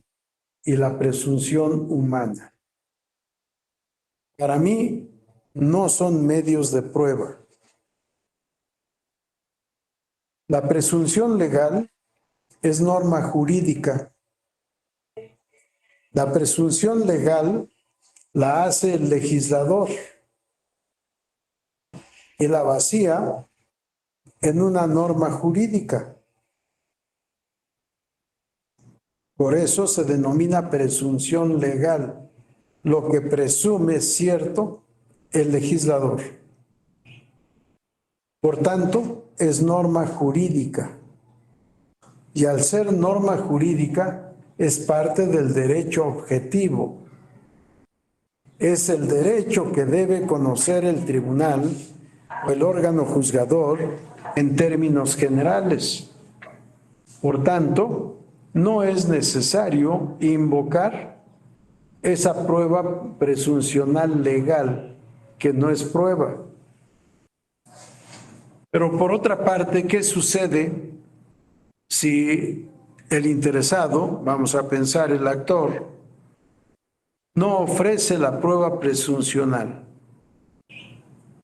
y la presunción humana. Para mí, no son medios de prueba. La presunción legal es norma jurídica. La presunción legal la hace el legislador y la vacía en una norma jurídica. Por eso se denomina presunción legal, lo que presume cierto el legislador. Por tanto, es norma jurídica. Y al ser norma jurídica, es parte del derecho objetivo. Es el derecho que debe conocer el tribunal o el órgano juzgador en términos generales. Por tanto, no es necesario invocar esa prueba presuncional legal, que no es prueba. Pero por otra parte, ¿qué sucede si el interesado, vamos a pensar el actor, no ofrece la prueba presuncional?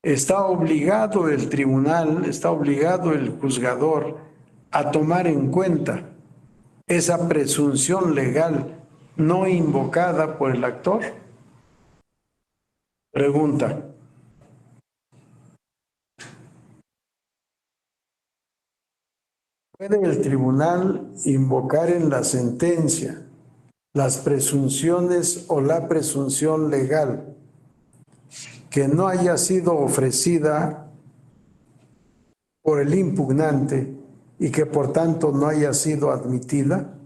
Está obligado el tribunal, está obligado el juzgador a tomar en cuenta esa presunción legal no invocada por el actor. Pregunta. ¿Puede el tribunal invocar en la sentencia las presunciones o la presunción legal que no haya sido ofrecida por el impugnante y que por tanto no haya sido admitida?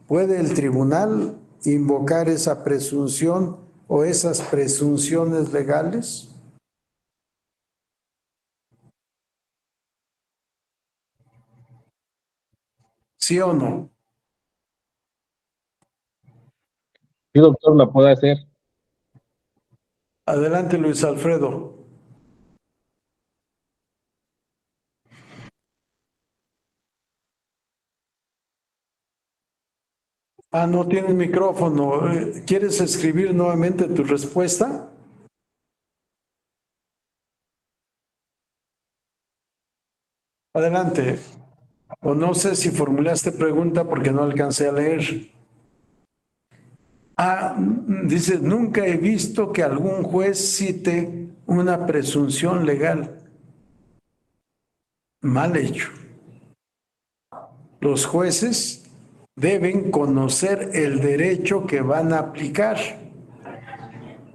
¿Puede el tribunal invocar esa presunción o esas presunciones legales? ¿Sí o no? Sí, doctor, la puede hacer. Adelante, Luis Alfredo. No tiene micrófono. ¿Quieres escribir nuevamente tu respuesta? Adelante. O no sé si formulaste pregunta porque no alcancé a leer. Dice, nunca he visto que algún juez cite una presunción legal. Mal hecho. Los jueces deben conocer el derecho que van a aplicar.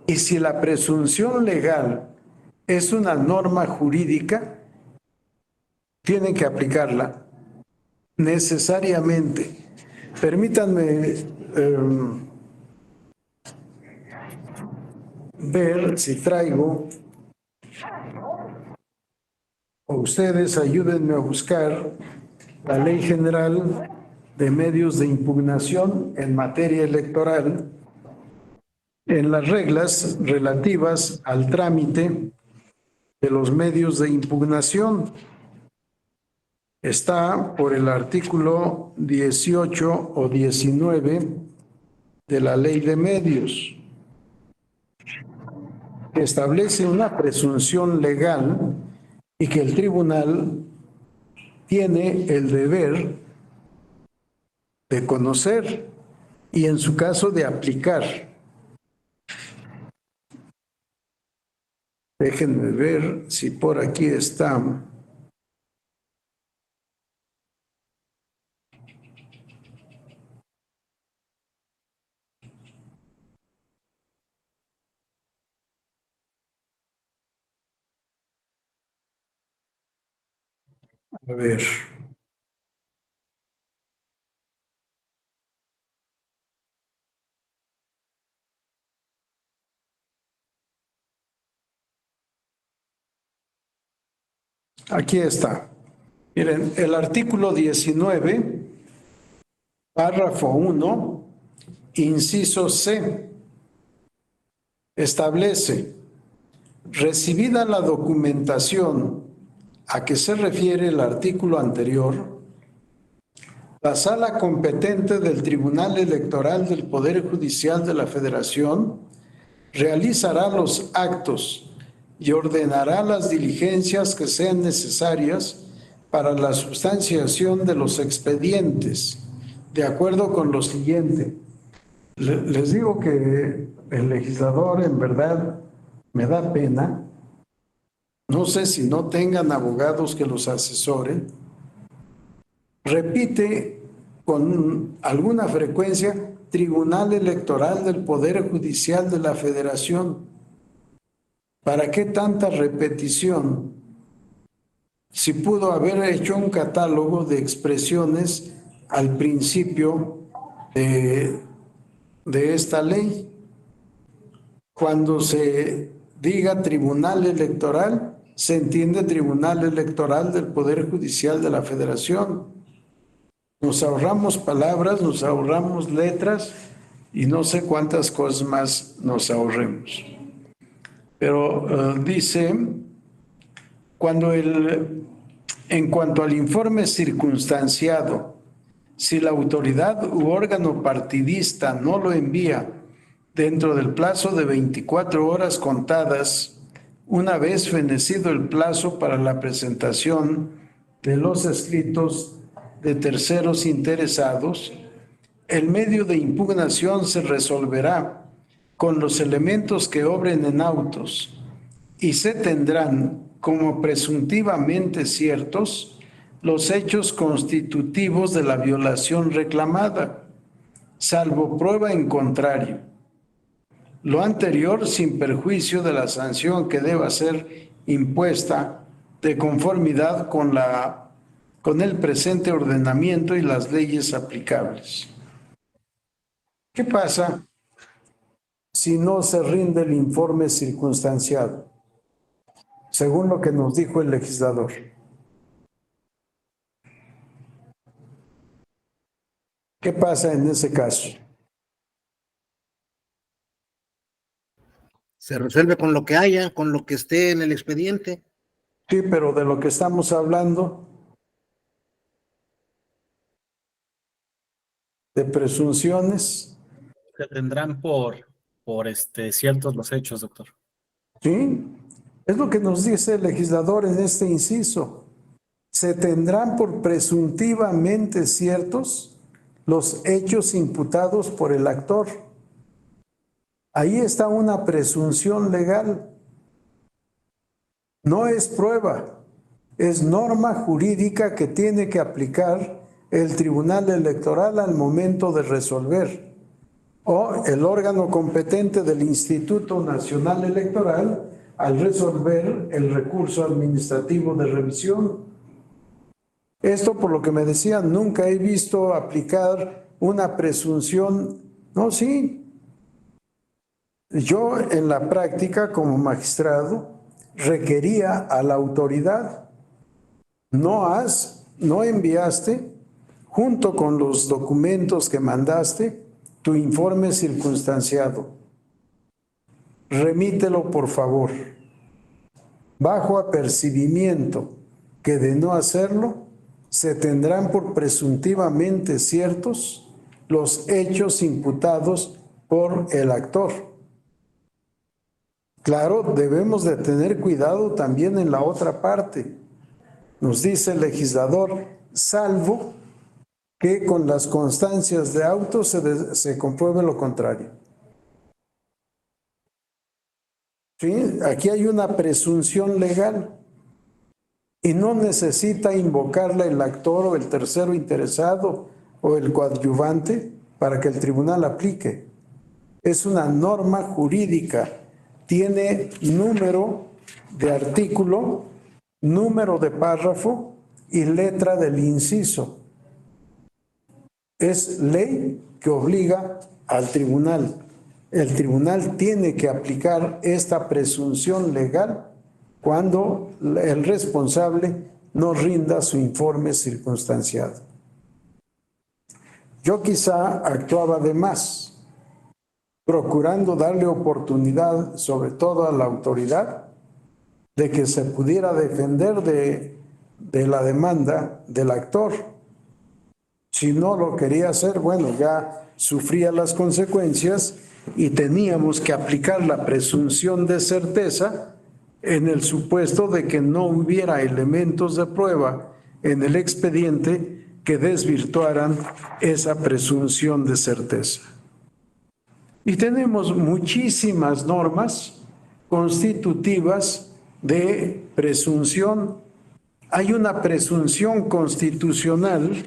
Y si la presunción legal es una norma jurídica, tienen que aplicarla necesariamente. Permítanme ver si traigo, o ustedes ayúdenme a buscar la Ley General de Medios de Impugnación en materia electoral en las reglas relativas al trámite de los medios de impugnación. Está por el artículo 18 o 19 de la Ley de Medios, que establece una presunción legal y que el tribunal tiene el deber de conocer y en su caso de aplicar. Déjenme ver si por aquí está. A ver. Aquí está. Miren, el artículo 19, párrafo 1, inciso C, establece, recibida la documentación a que se refiere el artículo anterior, la Sala competente del Tribunal Electoral del Poder Judicial de la Federación realizará los actos y ordenará las diligencias que sean necesarias para la substanciación de los expedientes, de acuerdo con lo siguiente. Les digo que el legislador en verdad me da pena. No sé si no tengan abogados que los asesoren. Repite con alguna frecuencia Tribunal Electoral del Poder Judicial de la Federación. ¿Para qué tanta repetición? Si pudo haber hecho un catálogo de expresiones al principio de esta ley. Cuando se diga Tribunal Electoral, se entiende Tribunal Electoral del Poder Judicial de la Federación. Nos ahorramos palabras, nos ahorramos letras y no sé cuántas cosas más nos ahorremos. Pero dice, en cuanto al informe circunstanciado, si la autoridad u órgano partidista no lo envía dentro del plazo de 24 horas contadas, una vez fenecido el plazo para la presentación de los escritos de terceros interesados, el medio de impugnación se resolverá con los elementos que obren en autos y se tendrán como presuntivamente ciertos los hechos constitutivos de la violación reclamada, salvo prueba en contrario. Lo anterior sin perjuicio de la sanción que deba ser impuesta de conformidad con el presente ordenamiento y las leyes aplicables. ¿Qué pasa si no se rinde el informe circunstanciado? Según lo que nos dijo el legislador. ¿Qué pasa en ese caso? Se resuelve con lo que haya, con lo que esté en el expediente. Sí, pero de lo que estamos hablando, de presunciones. Se tendrán por ciertos los hechos, doctor. Sí, es lo que nos dice el legislador en este inciso. Se tendrán por presuntivamente ciertos los hechos imputados por el actor. Ahí está una presunción legal. No es prueba, es norma jurídica que tiene que aplicar el Tribunal Electoral al momento de resolver, o el órgano competente del Instituto Nacional Electoral al resolver el recurso administrativo de revisión. Esto, por lo que me decían, nunca he visto aplicar una presunción. No, sí. Yo en la práctica como magistrado requería a la autoridad, no enviaste junto con los documentos que mandaste tu informe circunstanciado. Remítelo, por favor. Bajo apercibimiento que de no hacerlo, se tendrán por presuntivamente ciertos los hechos imputados por el actor. Claro, debemos de tener cuidado también en la otra parte. Nos dice el legislador, salvo que con las constancias de auto se compruebe lo contrario. ¿Sí? Aquí hay una presunción legal y no necesita invocarla el actor o el tercero interesado o el coadyuvante para que el tribunal aplique. Es una norma jurídica, tiene número de artículo, número de párrafo y letra del inciso. Es ley que obliga al tribunal. El tribunal tiene que aplicar esta presunción legal cuando el responsable no rinda su informe circunstanciado. Yo quizá actuaba de más, procurando darle oportunidad, sobre todo a la autoridad, de que se pudiera defender de de la demanda del actor. Si no lo quería hacer, bueno, ya sufría las consecuencias y teníamos que aplicar la presunción de certeza en el supuesto de que no hubiera elementos de prueba en el expediente que desvirtuaran esa presunción de certeza. Y tenemos muchísimas normas constitutivas de presunción. Hay una presunción constitucional.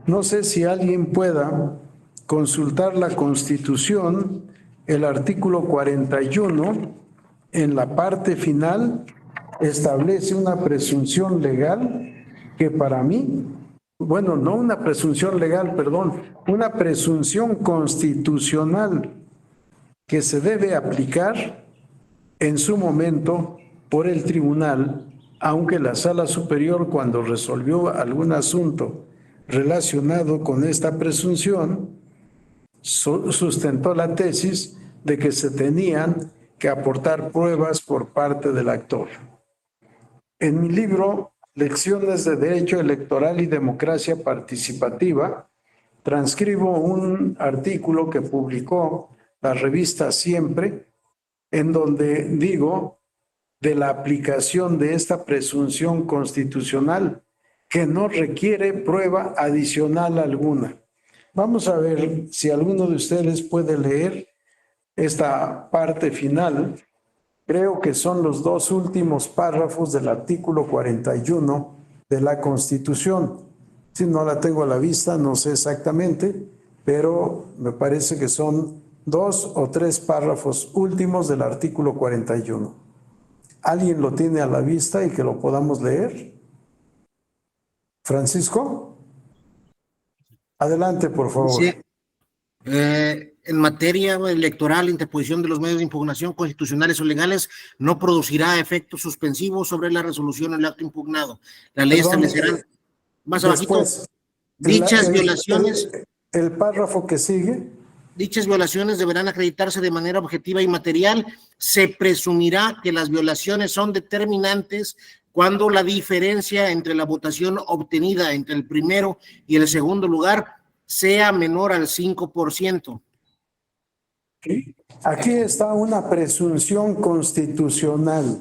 No sé si alguien pueda consultar la Constitución, el artículo 41, en la parte final, establece una presunción legal que para mí, bueno, no una presunción legal, perdón, una presunción constitucional que se debe aplicar en su momento por el tribunal, aunque la Sala Superior, cuando resolvió algún asunto relacionado con esta presunción, sustentó la tesis de que se tenían que aportar pruebas por parte del actor. En mi libro, Lecciones de Derecho Electoral y Democracia Participativa, transcribo un artículo que publicó la revista Siempre, en donde digo de la aplicación de esta presunción constitucional que no requiere prueba adicional alguna. Vamos a ver si alguno de ustedes puede leer esta parte final. Creo que son los dos últimos párrafos del artículo 41 de la Constitución. Si no la tengo a la vista, no sé exactamente, pero me parece que son 2 o 3 párrafos últimos del artículo 41. ¿Alguien lo tiene a la vista y que lo podamos leer? Francisco, adelante, por favor. Sí. En materia electoral, interposición de los medios de impugnación constitucionales o legales no producirá efectos suspensivos sobre la resolución o el acto impugnado. La ley establecerá más abajito dichas violaciones. El párrafo que sigue. Dichas violaciones deberán acreditarse de manera objetiva y material. Se presumirá que las violaciones son determinantes cuando la diferencia entre la votación obtenida entre el primero y el segundo lugar sea menor al 5%. Aquí está una presunción constitucional.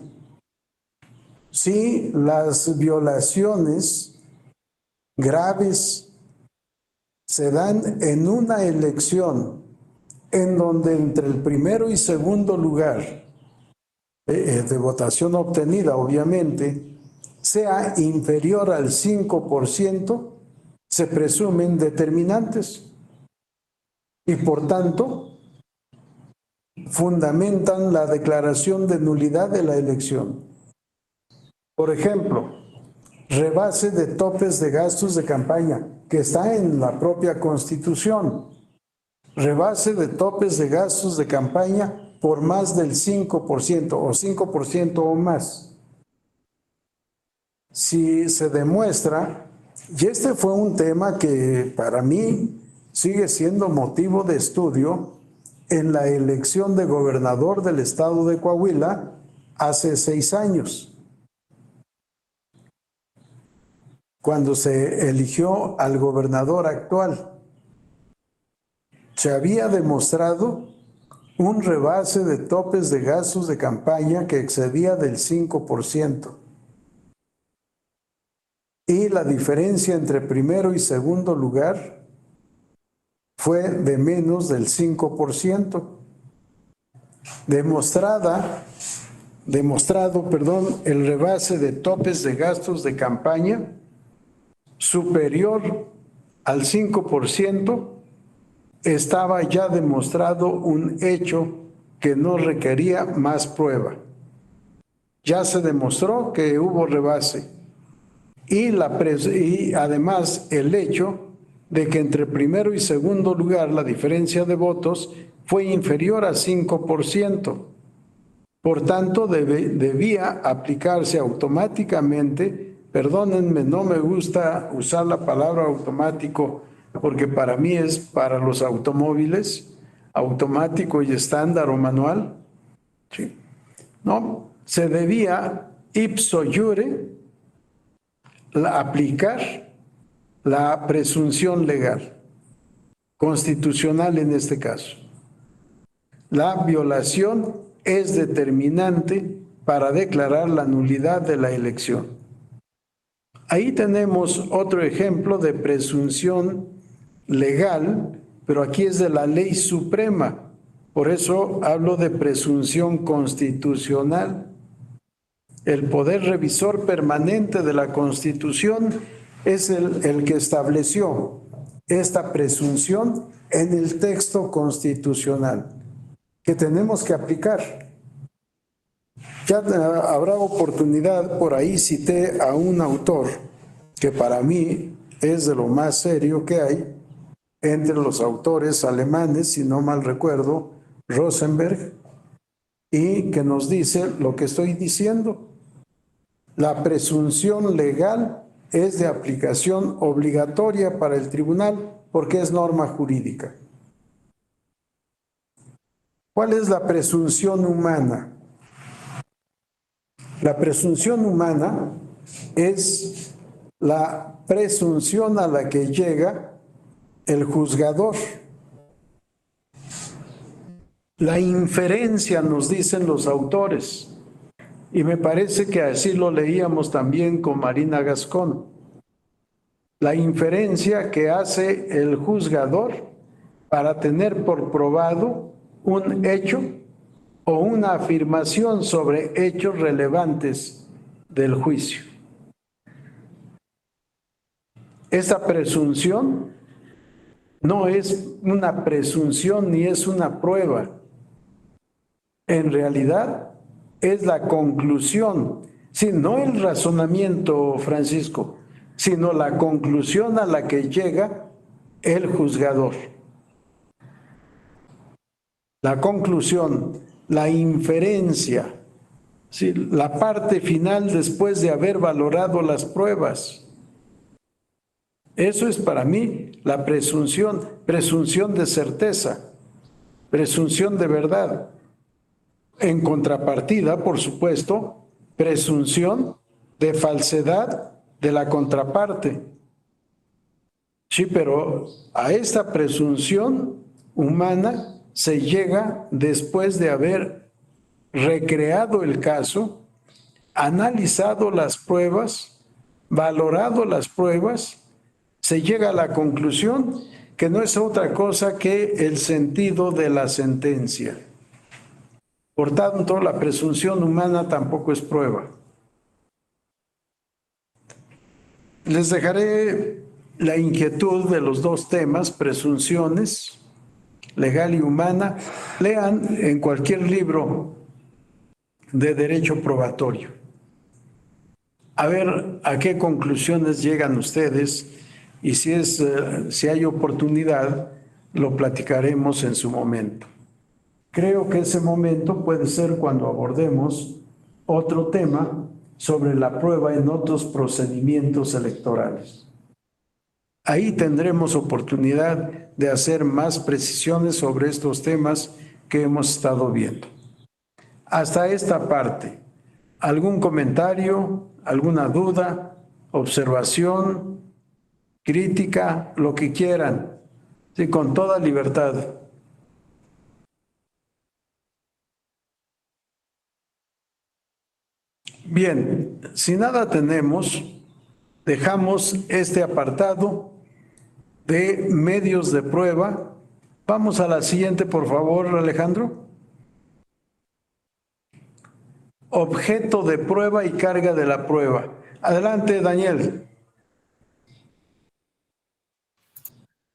Si las violaciones graves se dan en una elección en donde entre el primero y segundo lugar de votación obtenida, obviamente, sea inferior al 5%, se presumen determinantes y, por tanto, fundamentan la declaración de nulidad de la elección. Por ejemplo, rebase de topes de gastos de campaña, que está en la propia Constitución. Rebase de topes de gastos de campaña por más del 5% o 5% o más. Si se demuestra, y este fue un tema que para mí sigue siendo motivo de estudio en la elección de gobernador del estado de Coahuila hace 6 años, cuando se eligió al gobernador actual. Se había demostrado un rebase de topes de gastos de campaña que excedía del 5%. Y la diferencia entre primero y segundo lugar fue de menos del 5%. Demostrado, el rebase de topes de gastos de campaña superior al 5%, estaba ya demostrado un hecho que no requería más prueba. Ya se demostró que hubo rebase. Y además el hecho de que entre primero y segundo lugar la diferencia de votos fue inferior a 5%. Por tanto, debía aplicarse automáticamente. Perdónenme, no me gusta usar la palabra automático porque para mí es para los automóviles, automático y estándar o manual. ¿Sí? No, se debía ipso iure aplicar la presunción legal, constitucional en este caso. La violación es determinante para declarar la nulidad de la elección. Ahí tenemos otro ejemplo de presunción legal, pero aquí es de la ley suprema. Por eso hablo de presunción constitucional. El poder revisor permanente de la Constitución es el que estableció esta presunción en el texto constitucional que tenemos que aplicar. Ya habrá oportunidad, por ahí cité a un autor que para mí es de lo más serio que hay entre los autores alemanes, si no mal recuerdo, Rosenberg, y que nos dice lo que estoy diciendo. La presunción legal es de aplicación obligatoria para el tribunal porque es norma jurídica. ¿Cuál es la presunción humana? La presunción humana es la presunción a la que llega el juzgador. La inferencia, nos dicen los autores, y me parece que así lo leíamos también con Marina Gascón. La inferencia que hace el juzgador para tener por probado un hecho o una afirmación sobre hechos relevantes del juicio. Esta presunción no es una presunción ni es una prueba. En realidad es la conclusión, sí, no el razonamiento, Francisco, sino la conclusión a la que llega el juzgador. La conclusión, la inferencia, sí, la parte final después de haber valorado las pruebas. Eso es para mí la presunción, presunción de certeza, presunción de verdad. En contrapartida, por supuesto, presunción de falsedad de la contraparte. Sí, pero a esta presunción humana se llega después de haber recreado el caso, analizado las pruebas, valorado las pruebas, se llega a la conclusión que no es otra cosa que el sentido de la sentencia. Por tanto, la presunción humana tampoco es prueba. Les dejaré la inquietud de los dos temas, presunciones, legal y humana. Lean en cualquier libro de derecho probatorio. A ver a qué conclusiones llegan ustedes y si hay oportunidad, lo platicaremos en su momento. Creo que ese momento puede ser cuando abordemos otro tema sobre la prueba en otros procedimientos electorales. Ahí tendremos oportunidad de hacer más precisiones sobre estos temas que hemos estado viendo. Hasta esta parte, ¿algún comentario, alguna duda, observación, crítica, lo que quieran? Sí, con toda libertad. Bien, si nada tenemos, dejamos este apartado de medios de prueba. Vamos a la siguiente, por favor, Alejandro. Objeto de prueba y carga de la prueba. Adelante, Daniel.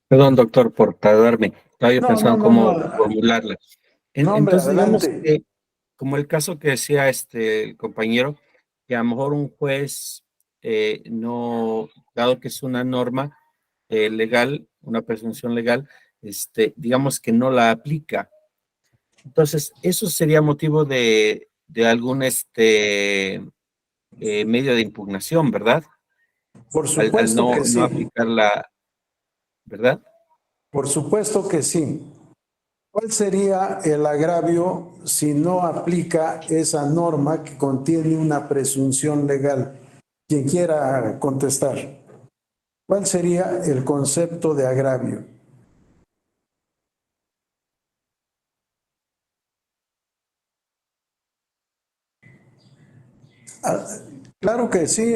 Perdón, doctor, por tardarme. Estaba yo pensando cómo formularla. No, hombre, Entonces, digamos adelante. que, como el caso que decía el compañero, que a lo mejor un juez no, dado que es una norma legal, una presunción legal, digamos que no la aplica. Entonces, eso sería motivo de algún medio de impugnación, ¿verdad? Por supuesto que sí. No aplicarla, ¿verdad? Por supuesto que sí. ¿Cuál sería el agravio si no aplica esa norma que contiene una presunción legal? Quien quiera contestar. ¿Cuál sería el concepto de agravio? Ah, claro que sí,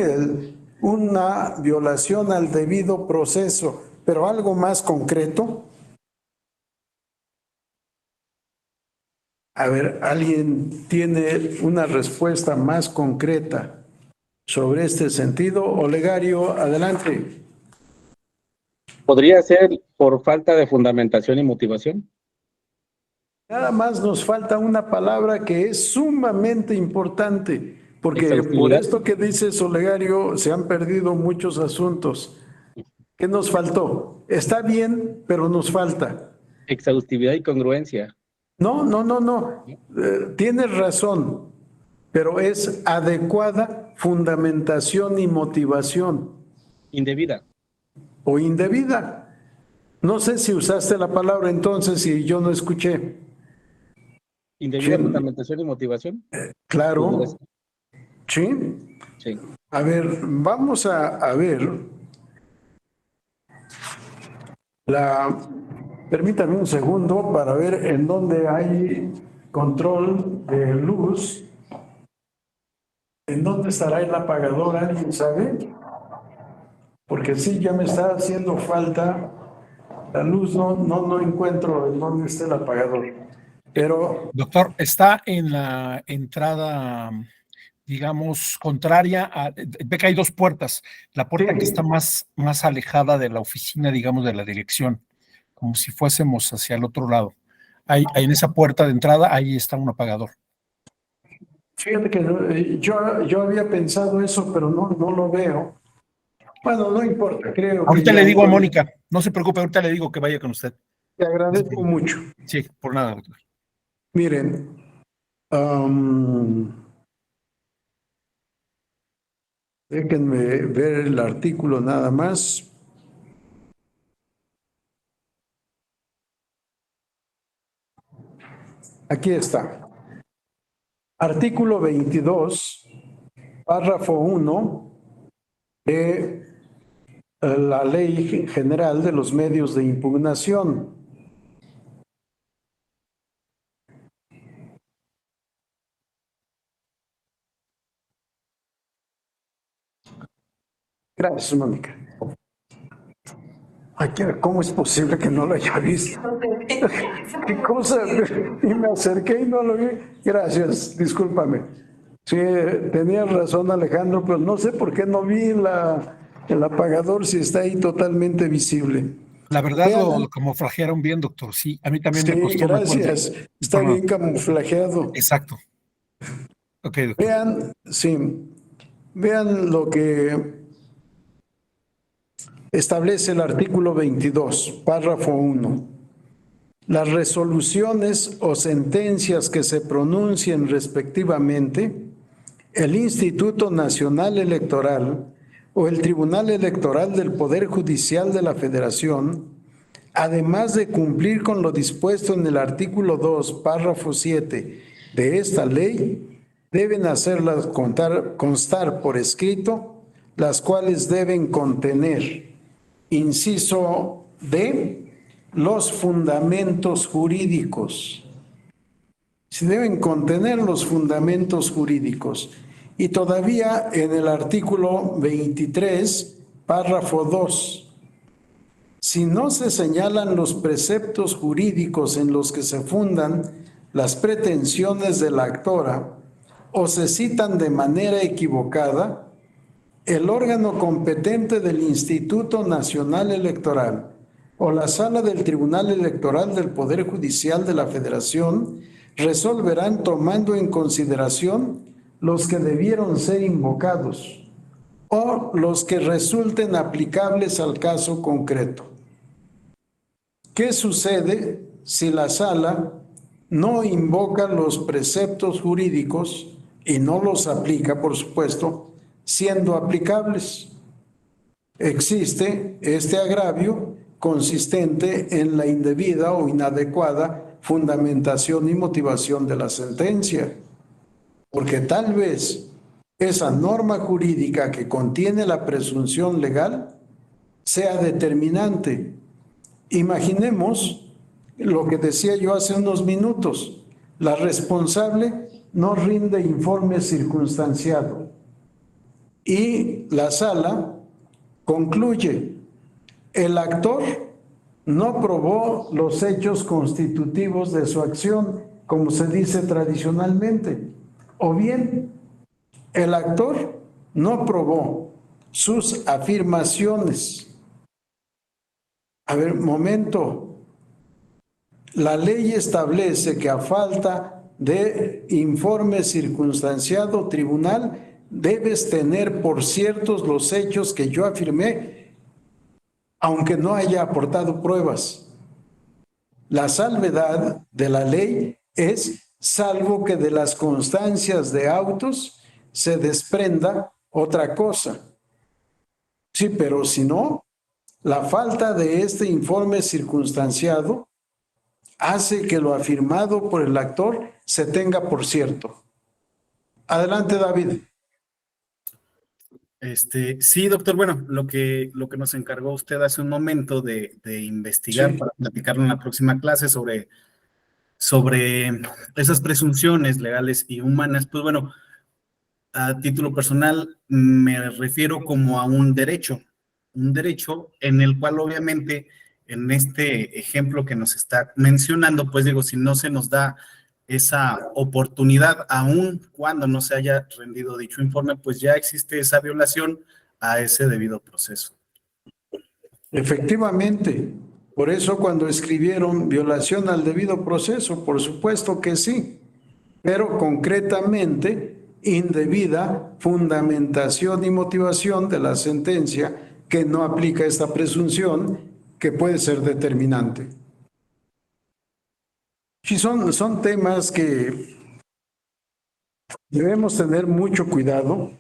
una violación al debido proceso, pero algo más concreto. A ver, ¿alguien tiene una respuesta más concreta sobre este sentido? Olegario, adelante. ¿Podría ser por falta de fundamentación y motivación? Nada más nos falta una palabra que es sumamente importante, porque por Exhaustividad. esto que dices, Olegario, se han perdido muchos asuntos. ¿Qué nos faltó? Está bien, pero nos falta. Exhaustividad y congruencia. No. Tienes razón, pero es adecuada fundamentación y motivación Indebida. o indebida. No sé si usaste la palabra entonces y yo no escuché. Indebida Sí. fundamentación y motivación. Claro, sí. Sí. A ver, vamos a ver permítame un segundo para ver en dónde hay control de luz. ¿En dónde estará el apagador? ¿Alguien sabe? Porque sí, ya me está haciendo falta la luz, no encuentro en dónde está el apagador. Pero Doctor, está en la entrada, digamos, contraria ve que hay dos puertas. La puerta sí, que está más alejada de la oficina, digamos, de la dirección, como si fuésemos hacia el otro lado. Ahí en esa puerta de entrada, ahí está un apagador. fíjate que yo había pensado eso, pero no lo veo. Bueno, no importa, creo que Ahorita ya le digo a entonces, Mónica, no se preocupe, ahorita le digo que vaya con usted. te agradezco mucho. Sí, por nada, doctor. Miren, déjenme ver el artículo nada más. Aquí está. Artículo 22, párrafo 1 de la Ley General de los Medios de Impugnación. Gracias, Mónica. ¿Cómo es posible que no lo haya visto? ¿Qué cosa? Y me acerqué y no lo vi. Gracias, discúlpame. Sí, tenías razón, Alejandro, pero no sé por qué no vi el apagador si está ahí totalmente visible. La verdad Vean, lo camuflajearon bien, doctor. Sí, a mí también me sí, costó. gracias. Está Bueno, bien camuflajeado. exacto. Ok, doctor. Vean lo que establece el artículo 22, párrafo 1. Las resoluciones o sentencias que se pronuncien respectivamente, el Instituto Nacional Electoral o el Tribunal Electoral del Poder Judicial de la Federación, además de cumplir con lo dispuesto en el artículo 2, párrafo 7 de esta ley, deben hacerlas constar por escrito, las cuales deben contener, inciso D, los fundamentos jurídicos. Se deben contener los fundamentos jurídicos. Y todavía en el artículo 23, párrafo 2, si no se señalan los preceptos jurídicos en los que se fundan las pretensiones de la actora o se citan de manera equivocada, el órgano competente del Instituto Nacional Electoral o la Sala del Tribunal Electoral del Poder Judicial de la Federación resolverán tomando en consideración los que debieron ser invocados o los que resulten aplicables al caso concreto. ¿Qué sucede si la Sala no invoca los preceptos jurídicos y no los aplica, por supuesto, siendo aplicables? Existe este agravio consistente en la indebida o inadecuada fundamentación y motivación de la sentencia, porque tal vez esa norma jurídica que contiene la presunción legal sea determinante. Imaginemos lo que decía yo hace unos minutos. La responsable no rinde informe circunstanciado y la sala concluye: el actor no probó los hechos constitutivos de su acción, como se dice tradicionalmente, o bien el actor no probó sus afirmaciones. A ver, momento. La ley establece que a falta de informe circunstanciado, tribunal, debes tener por ciertos los hechos que yo afirmé, aunque no haya aportado pruebas. La salvedad de la ley es salvo que de las constancias de autos se desprenda otra cosa. Sí, pero si no, la falta de este informe circunstanciado hace que lo afirmado por el actor se tenga por cierto. Adelante, David. Sí, doctor, bueno, lo que nos encargó usted hace un momento de investigar, Sí, para platicarlo en la próxima clase sobre esas presunciones legales y humanas, pues bueno, a título personal me refiero como a un derecho en el cual obviamente en este ejemplo que nos está mencionando, pues digo, si no se nos da esa oportunidad, aun cuando no se haya rendido dicho informe, pues ya existe esa violación a ese debido proceso. efectivamente. Por eso cuando escribieron violación al debido proceso, por supuesto que sí, pero concretamente indebida fundamentación y motivación de la sentencia que no aplica esta presunción que puede ser determinante. Sí, son temas que debemos tener mucho cuidado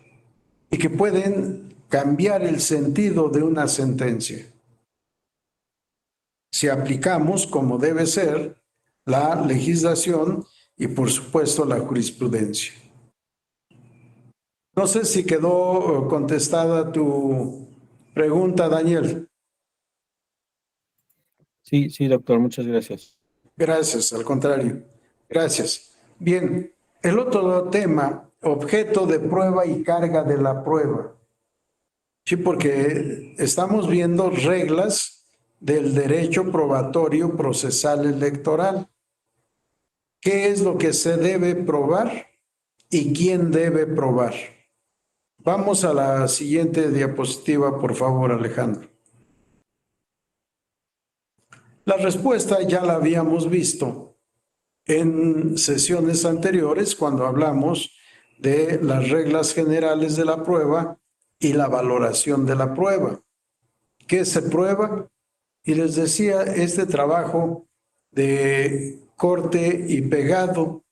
y que pueden cambiar el sentido de una sentencia si aplicamos como debe ser la legislación y por supuesto la jurisprudencia. No sé si quedó contestada tu pregunta, Daniel. Sí, sí, doctor, muchas gracias. Gracias, al contrario. Gracias. Bien, el otro tema, objeto de prueba y carga de la prueba. Sí, porque estamos viendo reglas del derecho probatorio procesal electoral. ¿Qué es lo que se debe probar y quién debe probar? Vamos a la siguiente diapositiva, por favor, Alejandro. La respuesta ya la habíamos visto en sesiones anteriores cuando hablamos de las reglas generales de la prueba y la valoración de la prueba. ¿Qué se prueba? Y les decía, este trabajo de corte y pegado,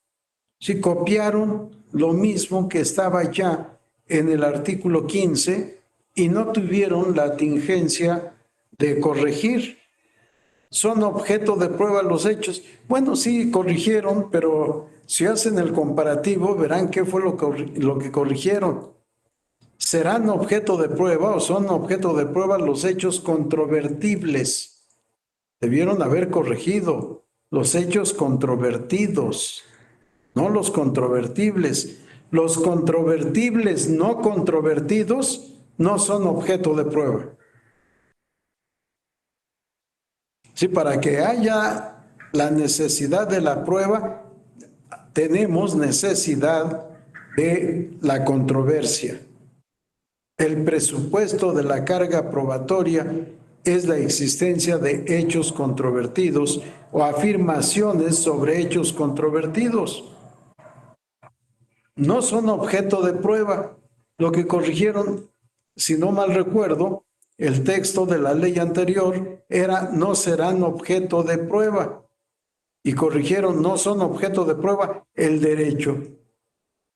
si copiaron lo mismo que estaba ya en el artículo 15 y no tuvieron la tingencia de corregir. Son objeto de prueba los hechos. Bueno, sí, corrigieron, pero si hacen el comparativo, verán qué fue lo que corrigieron. ¿Serán objeto de prueba o son objeto de prueba los hechos controvertibles? Debieron haber corregido los hechos controvertidos, no los controvertibles. Los controvertibles no controvertidos no son objeto de prueba. Sí, para que haya la necesidad de la prueba, tenemos necesidad de la controversia. El presupuesto de la carga probatoria es la existencia de hechos controvertidos o afirmaciones sobre hechos controvertidos. No son objeto de prueba. Lo que corrigieron, si no mal recuerdo, el texto de la ley anterior era no serán objeto de prueba. Y corrigieron no son objeto de prueba el derecho.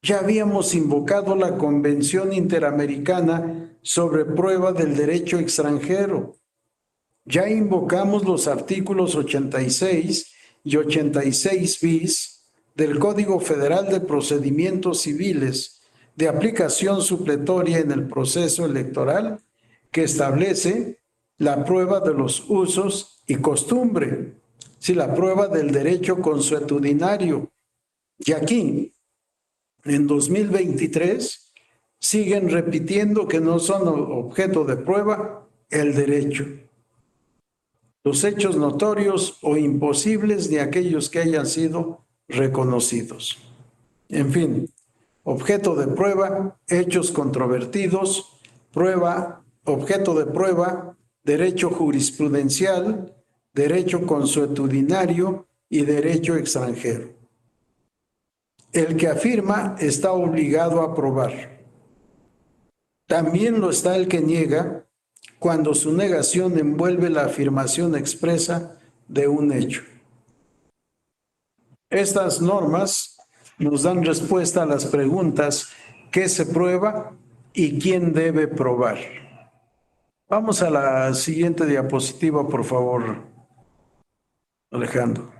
Ya habíamos invocado la Convención Interamericana sobre prueba del derecho extranjero. Ya invocamos los artículos 86 y 86 bis del Código Federal de Procedimientos Civiles de aplicación supletoria en el proceso electoral que establece la prueba de los usos y costumbre, la prueba del derecho consuetudinario. Y aquí, en 2023, siguen repitiendo que no son objeto de prueba el derecho, los hechos notorios o imposibles de aquellos que hayan sido reconocidos. En fin, objeto de prueba, hechos controvertidos, prueba, objeto de prueba, derecho jurisprudencial, derecho consuetudinario y derecho extranjero. El que afirma está obligado a probar. También lo está el que niega cuando su negación envuelve la afirmación expresa de un hecho. Estas normas nos dan respuesta a las preguntas: ¿qué se prueba y quién debe probar? Vamos a la siguiente diapositiva, por favor, Alejandro.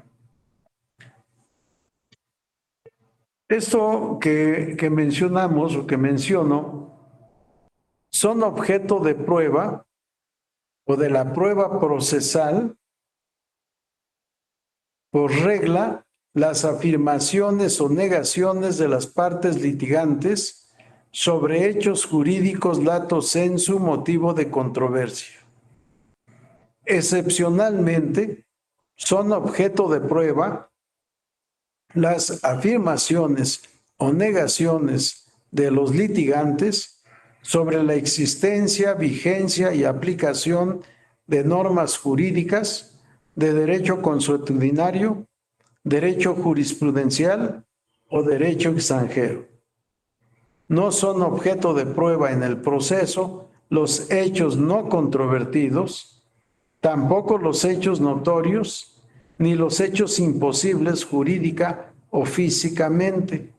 Esto que mencionamos o que menciono son objeto de prueba o de la prueba procesal por regla las afirmaciones o negaciones de las partes litigantes sobre hechos jurídicos lato sensu motivo de controversia. Excepcionalmente, son objeto de prueba las afirmaciones o negaciones de los litigantes sobre la existencia, vigencia y aplicación de normas jurídicas de derecho consuetudinario, derecho jurisprudencial o derecho extranjero. No son objeto de prueba en el proceso los hechos no controvertidos, tampoco los hechos notorios, ni los hechos imposibles jurídica o físicamente.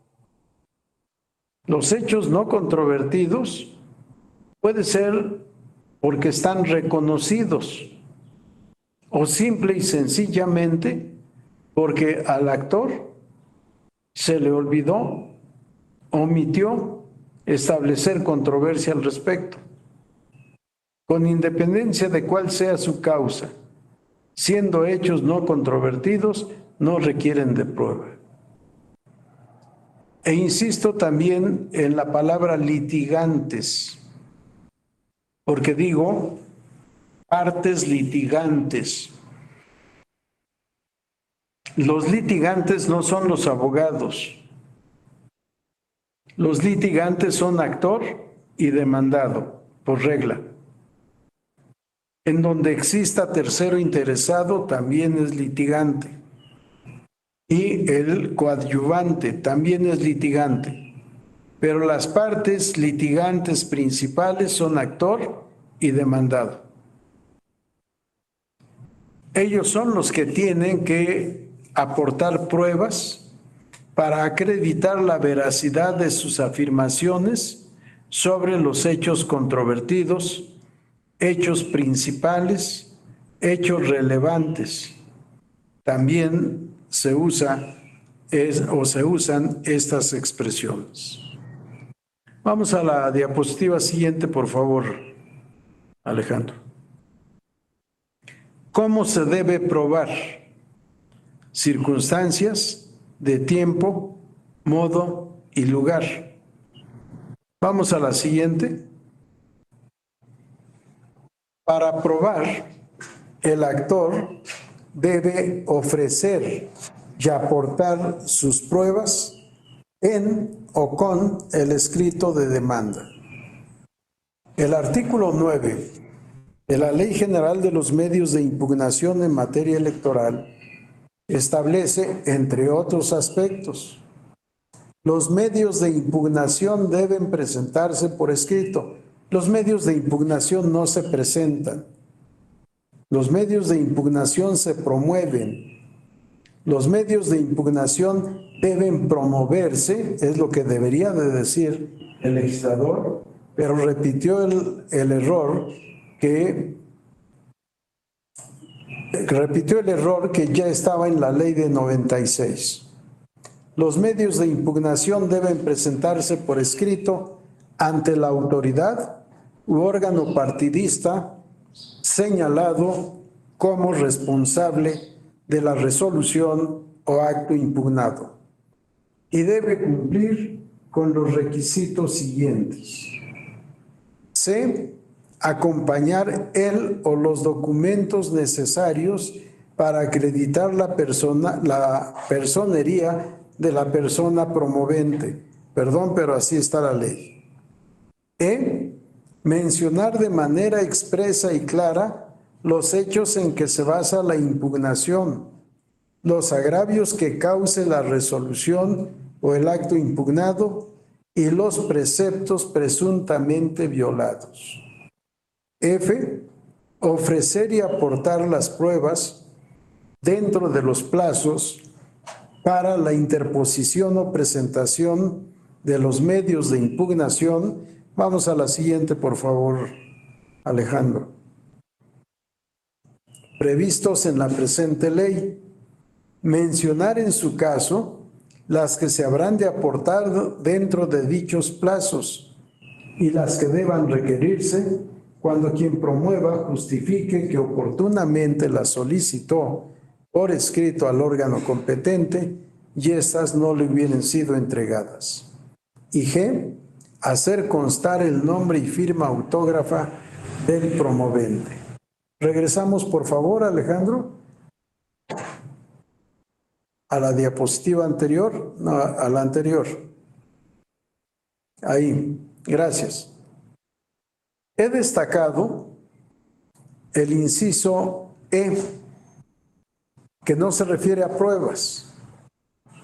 Los hechos no controvertidos puede ser porque están reconocidos o simple y sencillamente porque al actor se le olvidó, omitió establecer controversia al respecto. Con independencia de cuál sea su causa, siendo hechos no controvertidos, no requieren de prueba. E insisto también en la palabra litigantes, porque digo partes litigantes. Los litigantes no son los abogados. Los litigantes son actor y demandado, por regla. En donde exista tercero interesado, también es litigante. Y el coadyuvante también es litigante. Pero las partes litigantes principales son actor y demandado. Ellos son los que tienen que aportar pruebas para acreditar la veracidad de sus afirmaciones sobre los hechos controvertidos, hechos principales, hechos relevantes. También se usan estas expresiones. Vamos a la diapositiva siguiente, por favor, Alejandro. ¿Cómo se debe probar? Circunstancias de tiempo, modo y lugar. Vamos a la siguiente. Para probar, el actor debe ofrecer y aportar sus pruebas en o con el escrito de demanda. El artículo 9 de la Ley General de los Medios de Impugnación en materia electoral establece, entre otros aspectos, los medios de impugnación deben presentarse por escrito. Los medios de impugnación no se presentan. Los medios de impugnación se promueven. Los medios de impugnación deben promoverse, es lo que debería de decir el legislador, pero repitió el error que ya estaba en la ley de 96. Los medios de impugnación deben presentarse por escrito ante la autoridad u órgano partidista señalado como responsable de la resolución o acto impugnado y debe cumplir con los requisitos siguientes. C. Acompañar el o los documentos necesarios para acreditar la personería de la persona promovente. Perdón, pero así está la ley. E. Mencionar de manera expresa y clara los hechos en que se basa la impugnación, los agravios que cause la resolución o el acto impugnado y los preceptos presuntamente violados. F. Ofrecer y aportar las pruebas dentro de los plazos para la interposición o presentación de los medios de impugnación. Vamos a la siguiente, por favor, Alejandro. Previstos en la presente ley. Mencionar en su caso las que se habrán de aportar dentro de dichos plazos y las que deban requerirse cuando quien promueva justifique que oportunamente las solicitó por escrito al órgano competente y estas no le hubieran sido entregadas. Y G. Hacer constar el nombre y firma autógrafa del promovente. Regresamos, por favor, Alejandro, a la diapositiva anterior, no, a la anterior. Ahí, gracias. He destacado el inciso E, que no se refiere a pruebas,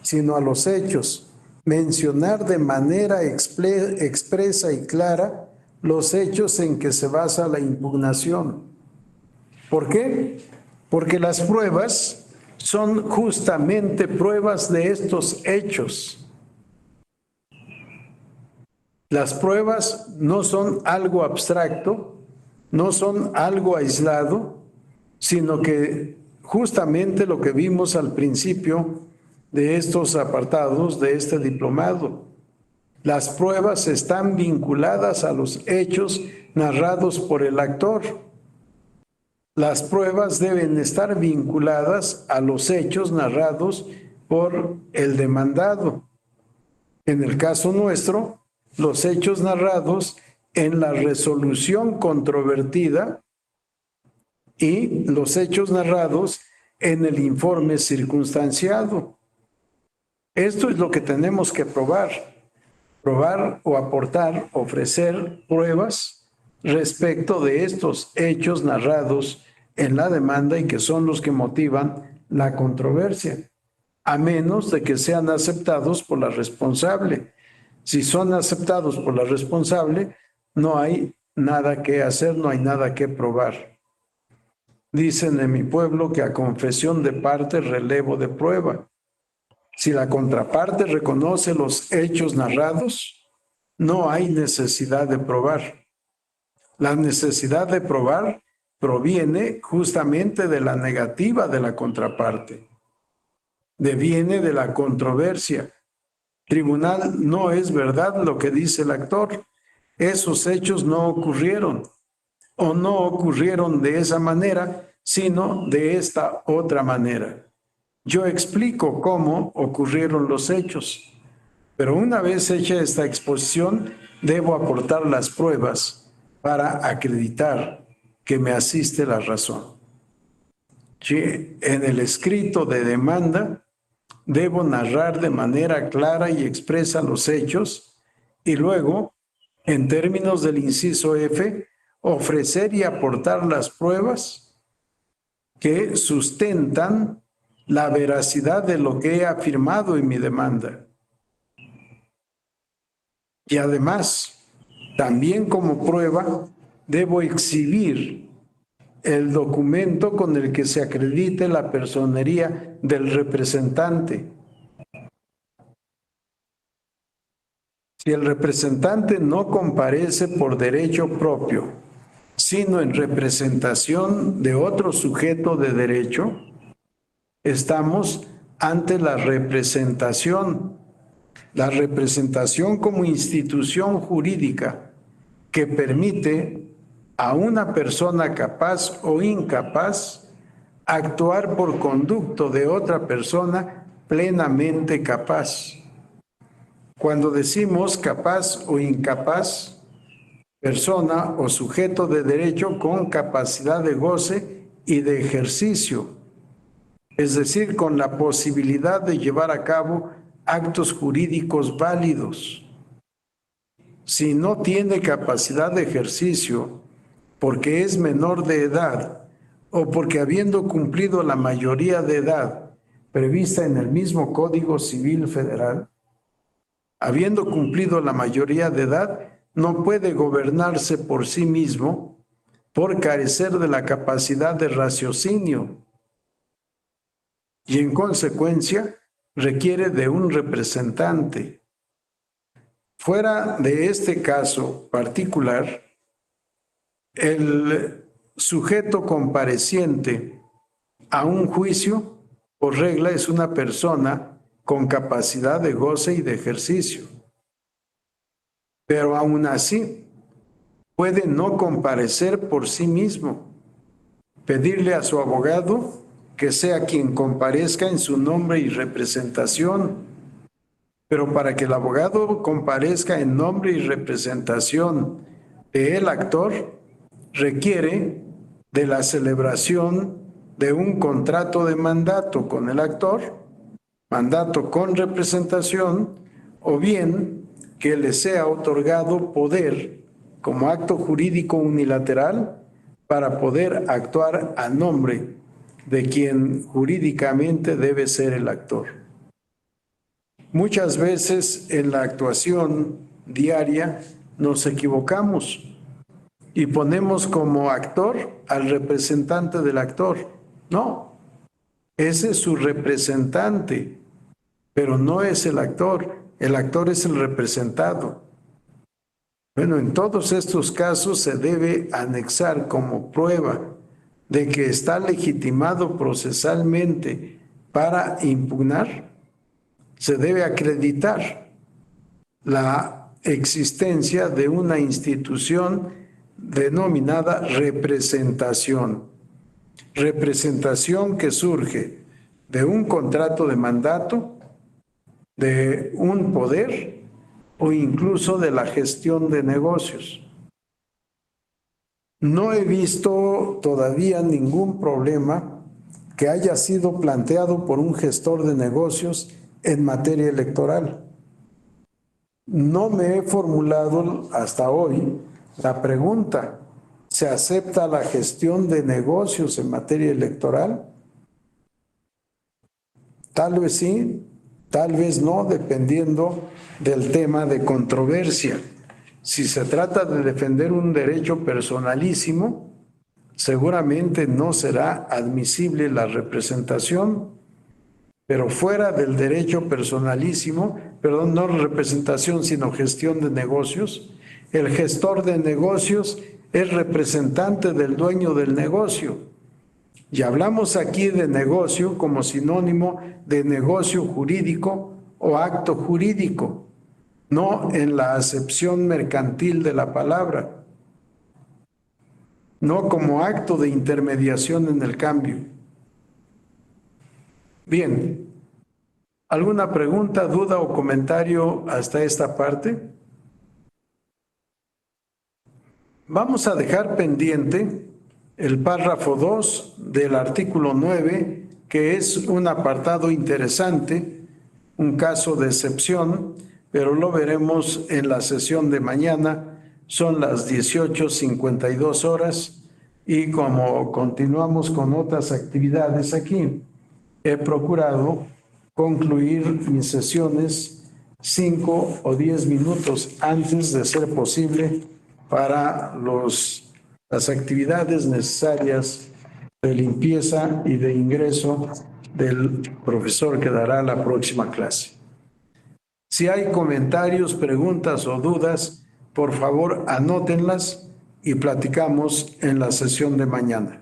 sino a los hechos. Mencionar de manera expresa y clara los hechos en que se basa la impugnación. ¿Por qué? Porque las pruebas son justamente pruebas de estos hechos. Las pruebas no son algo abstracto, no son algo aislado, sino que justamente lo que vimos al principio de estos apartados de este diplomado. Las pruebas están vinculadas a los hechos narrados por el actor. Las pruebas deben estar vinculadas a los hechos narrados por el demandado. En el caso nuestro, los hechos narrados en la resolución controvertida y los hechos narrados en el informe circunstanciado. Esto es lo que tenemos que probar o aportar, ofrecer pruebas respecto de estos hechos narrados en la demanda y que son los que motivan la controversia, a menos de que sean aceptados por la responsable. Si son aceptados por la responsable, no hay nada que hacer, no hay nada que probar. Dicen en mi pueblo que a confesión de parte, relevo de prueba. Si la contraparte reconoce los hechos narrados, no hay necesidad de probar. La necesidad de probar proviene justamente de la negativa de la contraparte. Deviene de la controversia. Tribunal, no es verdad lo que dice el actor. Esos hechos no ocurrieron o no ocurrieron de esa manera, sino de esta otra manera. Yo explico cómo ocurrieron los hechos, pero una vez hecha esta exposición, debo aportar las pruebas para acreditar que me asiste la razón. En el escrito de demanda, debo narrar de manera clara y expresa los hechos y luego, en términos del inciso F, ofrecer y aportar las pruebas que sustentan la veracidad de lo que he afirmado en mi demanda. Y además, también como prueba, debo exhibir el documento con el que se acredite la personería del representante. Si el representante no comparece por derecho propio, sino en representación de otro sujeto de derecho, estamos ante la representación como institución jurídica que permite a una persona capaz o incapaz actuar por conducto de otra persona plenamente capaz. Cuando decimos capaz o incapaz, persona o sujeto de derecho con capacidad de goce y de ejercicio, es decir, con la posibilidad de llevar a cabo actos jurídicos válidos. Si no tiene capacidad de ejercicio porque es menor de edad o porque habiendo cumplido la mayoría de edad prevista en el mismo Código Civil Federal, habiendo cumplido la mayoría de edad, no puede gobernarse por sí mismo por carecer de la capacidad de raciocinio y en consecuencia requiere de un representante. Fuera de este caso particular, el sujeto compareciente a un juicio, por regla, es una persona con capacidad de goce y de ejercicio. Pero aún así, puede no comparecer por sí mismo, pedirle a su abogado que sea quien comparezca en su nombre y representación. Pero para que el abogado comparezca en nombre y representación del actor, requiere de la celebración de un contrato de mandato con el actor, mandato con representación, o bien que le sea otorgado poder como acto jurídico unilateral para poder actuar a nombre de quien jurídicamente debe ser el actor. Muchas veces en la actuación diaria nos equivocamos y ponemos como actor al representante del actor. No, ese es su representante, pero no es el actor. El actor es el representado. Bueno, en todos estos casos se debe anexar como prueba de que está legitimado procesalmente para impugnar, se debe acreditar la existencia de una institución denominada representación. Representación que surge de un contrato de mandato, de un poder o incluso de la gestión de negocios. No he visto todavía ningún problema que haya sido planteado por un gestor de negocios en materia electoral. No me he formulado hasta hoy la pregunta: ¿se acepta la gestión de negocios en materia electoral? Tal vez sí, tal vez no, dependiendo del tema de controversia. Si se trata de defender un derecho personalísimo, seguramente no será admisible la representación, pero fuera del derecho personalísimo, perdón, no representación, sino gestión de negocios, el gestor de negocios es representante del dueño del negocio. Y hablamos aquí de negocio como sinónimo de negocio jurídico o acto jurídico, no en la acepción mercantil de la palabra, no como acto de intermediación en el cambio. Bien, ¿alguna pregunta, duda o comentario hasta esta parte? Vamos a dejar pendiente el párrafo 2 del artículo 9, que es un apartado interesante, un caso de excepción, pero lo veremos en la sesión de mañana. Son las 18:52 horas y como continuamos con otras actividades aquí, he procurado concluir mis sesiones 5 o 10 minutos antes de ser posible para las actividades necesarias de limpieza y de ingreso del profesor que dará la próxima clase. Si hay comentarios, preguntas o dudas, por favor anótenlas y platicamos en la sesión de mañana.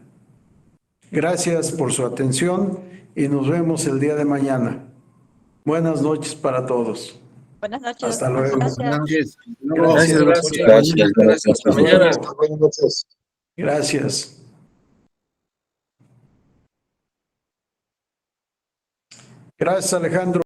Gracias por su atención y nos vemos el día de mañana. Buenas noches para todos. Buenas noches. Hasta luego. Gracias. Buenas noches. Gracias. Gracias. Hasta mañana. Gracias. Gracias, Alejandro.